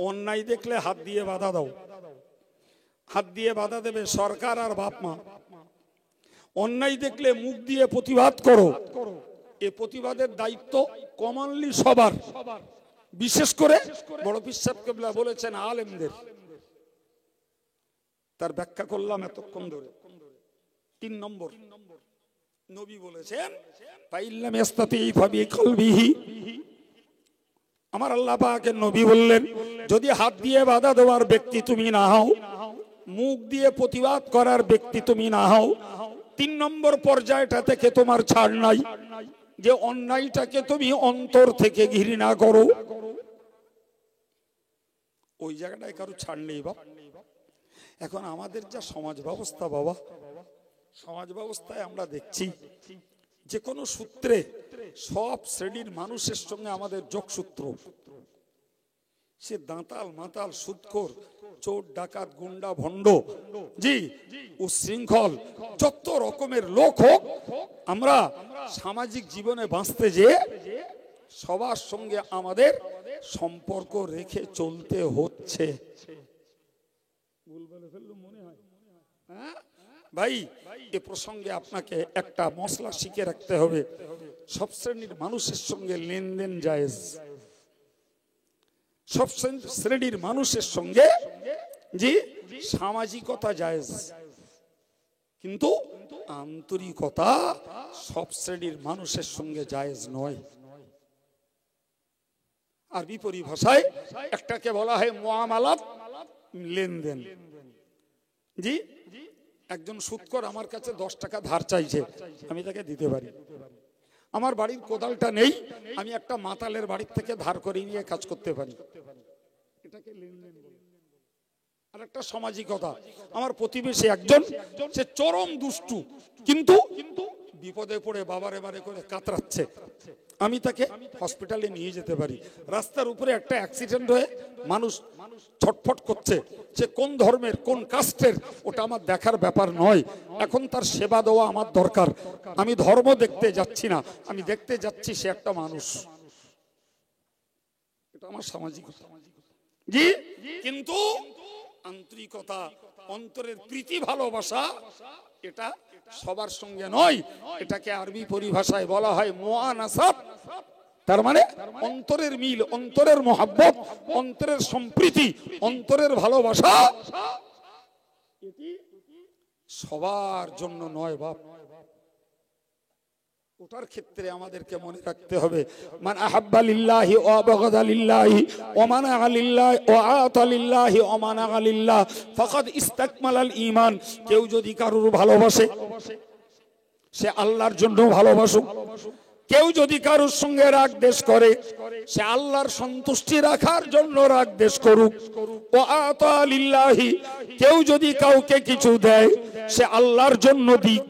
অন্যায় দেখলে হাত দিয়ে বাধা দাও। হাত দিয়ে বাধা দেবে সরকার আর বাপ মা। অন্যায় দেখলে মুখ দিয়ে প্রতিবাদ করো। এ প্রতিবাদের দায়িত্ব কমনলি সবার, বিশেষ করে বড় পীর সাহেব কেবলা বলেছেন আলেমদের। তার ব্যাখ্যা করলাম এতক্ষণ ধরে। 3 নম্বর, নবী বলেছেন ফাইল্লাম ইস্তাতি ফাবি কলবিহি, আমার আল্লাহ পাকের নবী বললেন, যদি হাত দিয়ে বাধা দেওয়ার ব্যক্তি তুমি না হও, মুখ দিয়ে প্রতিবাদ করার ব্যক্তি তুমি না হও, 3 নম্বর পর্যায়টা থেকে তোমার ছাড় নাই, যে অন্যায়টাকে তুমি অন্তর থেকে ঘৃণা করো, ওই জায়গাটায় কারো ছাড় নেই বাবা। এখন আমাদের যা সমাজ ব্যবস্থা বাবা, সমাজ ব্যবস্থায় আমরা দেখছি যে কোনো সূত্রে সব শ্রেণীর মানুষের সঙ্গে আমাদের যোগসূত্র। সে দাঁতাল মাতাল সুদখোর চোর ডাকাত গুন্ডা ভণ্ড জি উশৃঙ্খল যত রকমের লোক হোক, আমরা সামাজিক জীবনে বাঁচতে যে সবার সঙ্গে আমাদের সম্পর্ক রেখে চলতে হচ্ছে। মনে হয় ভাই, এ প্রসঙ্গে আপনাকে একটা মশলা শিখে রাখতে হবে, সব শ্রেণীর মানুষের সঙ্গে লেনদেন জায়েজ, সব শ্রেণীর মানুষের সঙ্গে জি সামাজিকতা জায়েজ, কিন্তু আন্তরিকতা সব শ্রেণীর মানুষের সঙ্গে জায়েজ নয়। আরবি পরিভাষায় একটাকে বলা হয় মুআমালাত, লেনদেন। জি একজন সুদখোর আমার কাছে 10 টাকা ধার চাইছে, আমি তাকে দিতে পারি। আমার বাড়ির কোদালটা নেই, আমি একটা মাতালের বাড়ির থেকে ধার করে নিয়ে কাজ করতে পারি, এটাকে লেনদেন বলে। আর একটা সামাজিকতা, আমার প্রতিবেশী একজন, সে চরম দুষ্টু, কিন্তু বিপদে পড়ে বাবারে বারে করে কাতরাচ্ছে, আমি তাকে হসপিটালে নিয়ে যেতে পারি। রাস্তার উপরে একটা অ্যাক্সিডেন্ট হয়ে মানুষ ছটফট করছে, সে কোন ধর্মের কোন কাস্টের ওটা আমার দেখার ব্যাপার নয়। এখন তার সেবা দেওয়া আমার দরকার। আমি ধর্ম দেখতে যাচ্ছি না, আমি দেখতে যাচ্ছি সে একটা মানুষ। এটা আমার সামাজিকতা। জি, কিন্তু আন্তরিকতা, অন্তরের প্রীতি ভালোবাসা এটা সবার সঙ্গে নয়। এটাকে আরবি পরিভাষায় বলা হয় মুআনাসাত। তার মানে অন্তরের মিল, অন্তরের মহব্বত, অন্তরের সম্প্রীতি, অন্তরের ভালোবাসা এটি সবার জন্য নয় বাপ। ওটার ক্ষেত্রে আমাদেরকে মনে রাখতে হবে, মান আহাব্বা লিল্লাহি ওয়া বাগাদা লিল্লাহি ওয়া মানা লিল্লাহি ওয়া আতা লিল্লাহি ওয়া মানা লিল্লাহ ফাকাদ ইস্তাকমালাল ঈমান। কেউ যদি কারুর ভালোবাসে সে আল্লাহর জন্য ভালোবাসুক, কেউ যদি কারুর সঙ্গে রাগ দেশ করে সে আল্লাহর সন্তুষ্টি রাখার জন্য রাগ দেশ করুক। ওয়া আতা লিল্লাহি, কেউ যদি কাউকে কিছু দেয় সে আল্লাহর জন্য দিক।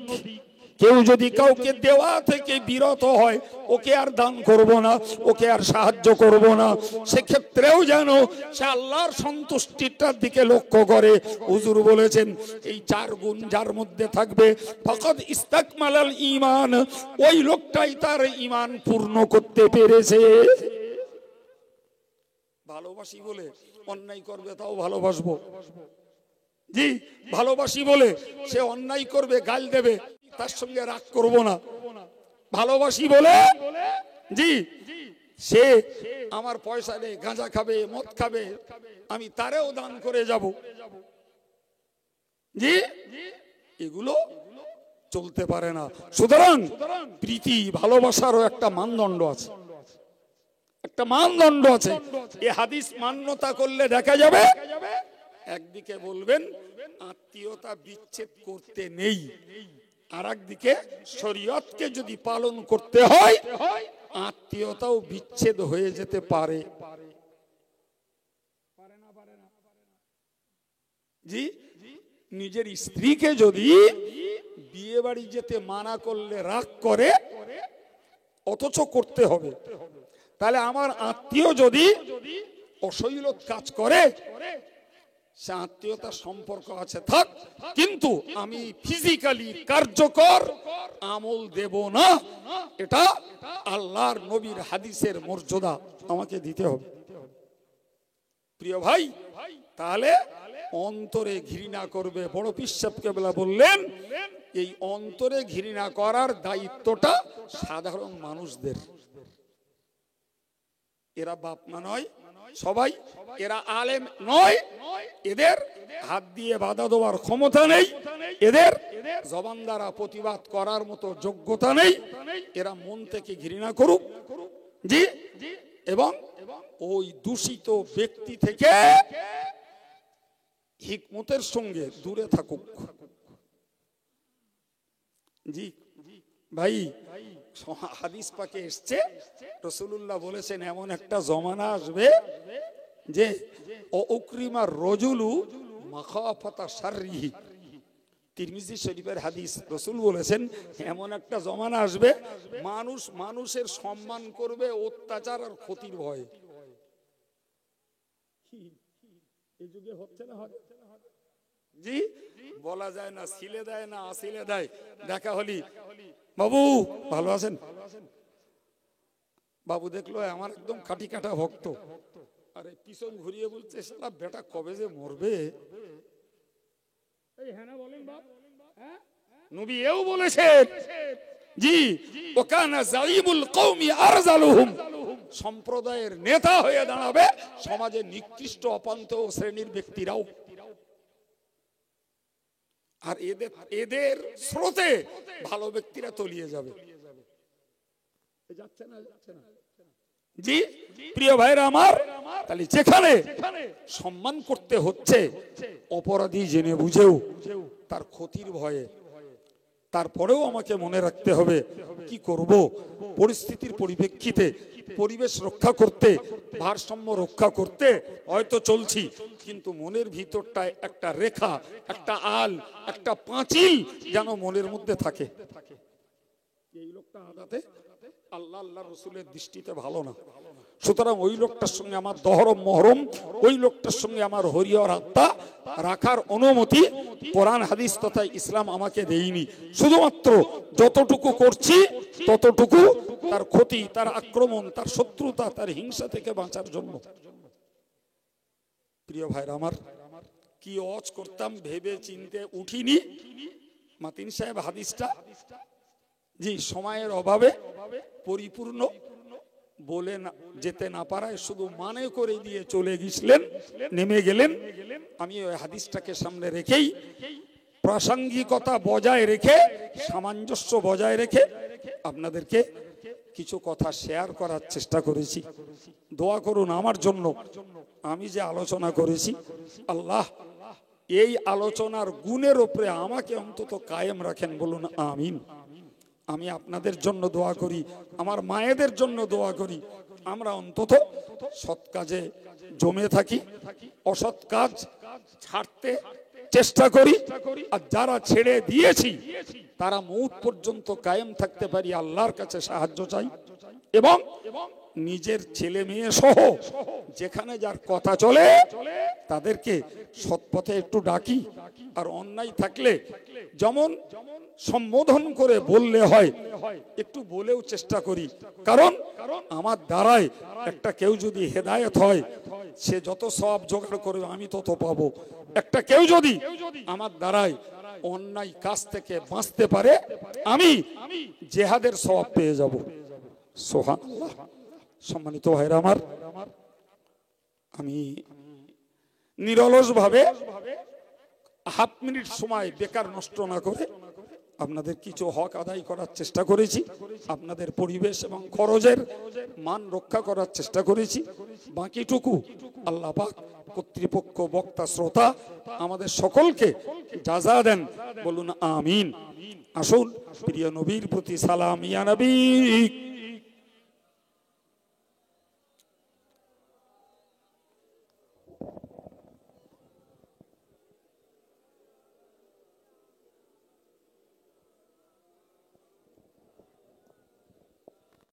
কেউ যদি কাউকে দেওয়া থেকে বিরত হয়, ওকে আর দান করব না, ওকে আর সাহায্য করব না, সেক্ষেত্রেও যেন সে আল্লাহর সন্তুষ্টিটার দিকে লক্ষ্য করে। হুজুর বলেছেন এই 4 গুণ যার মধ্যে থাকবে ফাকাদ ইস্তাকমালাল ঈমান, ওই লোকটাই তার ঈমান পূর্ণ করতে পেরেছে। ভালোবাসি বলে অন্যায় করবে তাও ভালোবাসবো। জি, ভালোবাসি বলে সে অন্যায় করবে, গাল দেবে, তার সঙ্গে রাগ করব না। ভালোবাসি বলে জি সে আমার পয়সা নেই, গাঁজা খাবে, মদ খাবে, আমি তারেও দান করে যাব। জি, এগুলো চলতে পারে না। সুতরাং প্রীতি ভালোবাসারও একটা মানদণ্ড আছে, একটা মানদণ্ড আছে। এই হাদিস মান্যতা করলে দেখা যাবে একদিকে বলবেন আত্মীয়তা বিচ্ছেদ করতে নেই, আর একদিকে শরীয়তকে যদি পালন করতে হয় আত্মীয়তাও বিচ্ছেদ হয়ে যেতে পারে। জি, নিজের স্ত্রীকে যদি বিয়ে বাড়ি যেতে মানা করলে রাগ করে অথচ করতে হবে, তাহলে আমার আত্মীয় যদি অশ্লীল কাজ করে সে আত্মীয়তার সম্পর্ক আছে থাক, কিন্তু আমি ফিজিক্যালি কার্যকর আমল দেব না। এটা আল্লাহর নবীর হাদিসের মর্যাদা আমাকে দিতে হবে। প্রিয় ভাই, তাহলে অন্তরে ঘৃণা করবে। বড় পীর সাহেব কেবলা বললেন এই অন্তরে ঘৃণা করার দায়িত্বটা সাধারণ মানুষদের। এরা বাপ মা নয় সবাই, এরা আলেম নয়, এদের হাত দিয়ে বাধা দেওয়ার ক্ষমতা নেই, এদের জবান দ্বারা প্রতিবাদ করার মতো যোগ্যতা নেই। এরা মন থেকে ঘৃণা করুক, জি, এবং ওই দূষিত ব্যক্তি থেকে হিকমতের সঙ্গে দূরে থাকুক। জি ভাই, হাদিস পাকে এসছে রাসূলুল্লাহ বলেছেন এমন একটা জমানা আসবে যে অউকরিমার রজুলু মাখাফাতা শাররিহি। তিরমিজি শরীফের হাদিস, রাসূল বলেছেন এমন একটা জমানা আসবে মানুষ মানুষের সম্মান করবে অত্যাচার আর ক্ষতির ভয়ে। এই যুগে হচ্ছে না? জি, বলা যায় না, ছিলে দেয় না, আসিলে দেয়। দেখা হলি, বাবু ভালো আছেন? বাবু দেখলো আমার একদম কাটি কাটা ভক্ত, আরে পিছন ঘুরিয়ে বলছে শালা বেটা কবে যে মরবে। নবী এও বলেছেন জি, ওকানা যালিবুল কওমি আরজালুহুম, সম্প্রদায়ের নেতা হয়ে দাঁড়াবে সমাজের নিকৃষ্ট অপান্ত শ্রেণীর ব্যক্তিরাও। আর এদের স্রোতে ভালো ব্যক্তিরা তলিয়ে যাবে। যাচ্ছে না? জি প্রিয় ভাইরা আমার, তাহলে যেখানে সম্মান করতে হচ্ছে অপরাধী জেনে বুঝেও তার ক্ষতির ভয়ে, তারপরেও আমাকে মনে রাখতে হবে কি করব পরিস্থিতির পরিপ্রেক্ষিতে পরিবেশ রক্ষা করতে, ভারসাম্য রক্ষা করতে হয়তো চলছি, কিন্তু মনের ভিতরটায় একটা রেখা, একটা আল, একটা পাঁচিল যেন মনের মধ্যে থাকে। এই লোকটা আদাতে আল্লাহ আল্লাহ রসুলের দৃষ্টিতে ভালো না, সুতরাং ওই লোকটার সঙ্গে আমার দহরম মহরম, ওই লোকটার সঙ্গে আমার হরিহর আত্মা রাখার অনুমতি কোরআন হাদিস তথা ইসলাম আমাকে দেয়নি। শুধুমাত্র যতটুকু করছি ততটুকু তার ক্ষতি, তার আক্রমণ, তার শত্রুতা, তার হিংসা থেকে বাঁচার জন্য। প্রিয় ভাইরা আমার, কি ওয়াজ করতাম ভেবে চিনতে উঠিনি। মাতিন সাহেব হাদিসটা জি সময়ের অভাবে পরিপূর্ণ বলে যেতে না পারায় শুধু মানে করে দিয়ে চলে গেছিলেন, নেমে গেলেন। আমি ওই হাদিসটাকে সামনে রেখেই প্রাসঙ্গিকতা বজায় রেখে, সামঞ্জস্য বজায় রেখে আপনাদেরকে কিছু কথা শেয়ার করার চেষ্টা করেছি। দোয়া করুন আমার জন্য। আমি যে আলোচনা করেছি, আল্লাহ এই আলোচনার গুণের উপরে আমাকে অন্তত কায়েম রাখেন, বলুন আমিন। আমি আপনাদের জন্য দোয়া করি, আমার মায়েদের জন্য দোয়া করি, আমরা অন্তত সৎ কাজে জমে থাকি, অসৎ কাজ ছাড়তে চেষ্টা করি, আর যারা ছেড়ে দিয়েছি তারা মৌত পর্যন্ত কায়েম থাকতে পারি, আল্লাহর কাছে সাহায্য চাই। এবং নিজের ছেলে মেয়ে সহ যেখানে যার কথা চলে তাদেরকে সৎপথে একটু ডাকি, আর অন্যায় থাকলে যেমন সম্বোধন করে বললে হয় একটু বলেও চেষ্টা করি। কারণ আমার দ্বারায় একটা কেউ যদি হেদায়েত হয় সে যত সওয়াব জোগাড় করবে আমি তত পাবো। একটা কেউ যদি আমার দ্বারায় অন্যায় কাজ থেকে বাঁচতে পারে আমি জেহাদের সওয়াব পেয়ে যাব। সুবহানাল্লাহ। সম্মানিত ভাইরা আমার, আমি নিরলস ভাবে হাফ মিনিট সময় বেকার নষ্ট না করে আপনাদের কিছু হক আদায় করার চেষ্টা করেছি, আপনাদের পরিবেশ এবং খরচের মান রক্ষা করার চেষ্টা করেছি। বাকিটুকু আল্লাহ পাক, কর্তৃপক্ষ, বক্তা, শ্রোতা আমাদের সকলকে জাযা দেন, বলুন আমিন। আসুন প্রিয় নবীর প্রতি সালাম। ইয়া নবী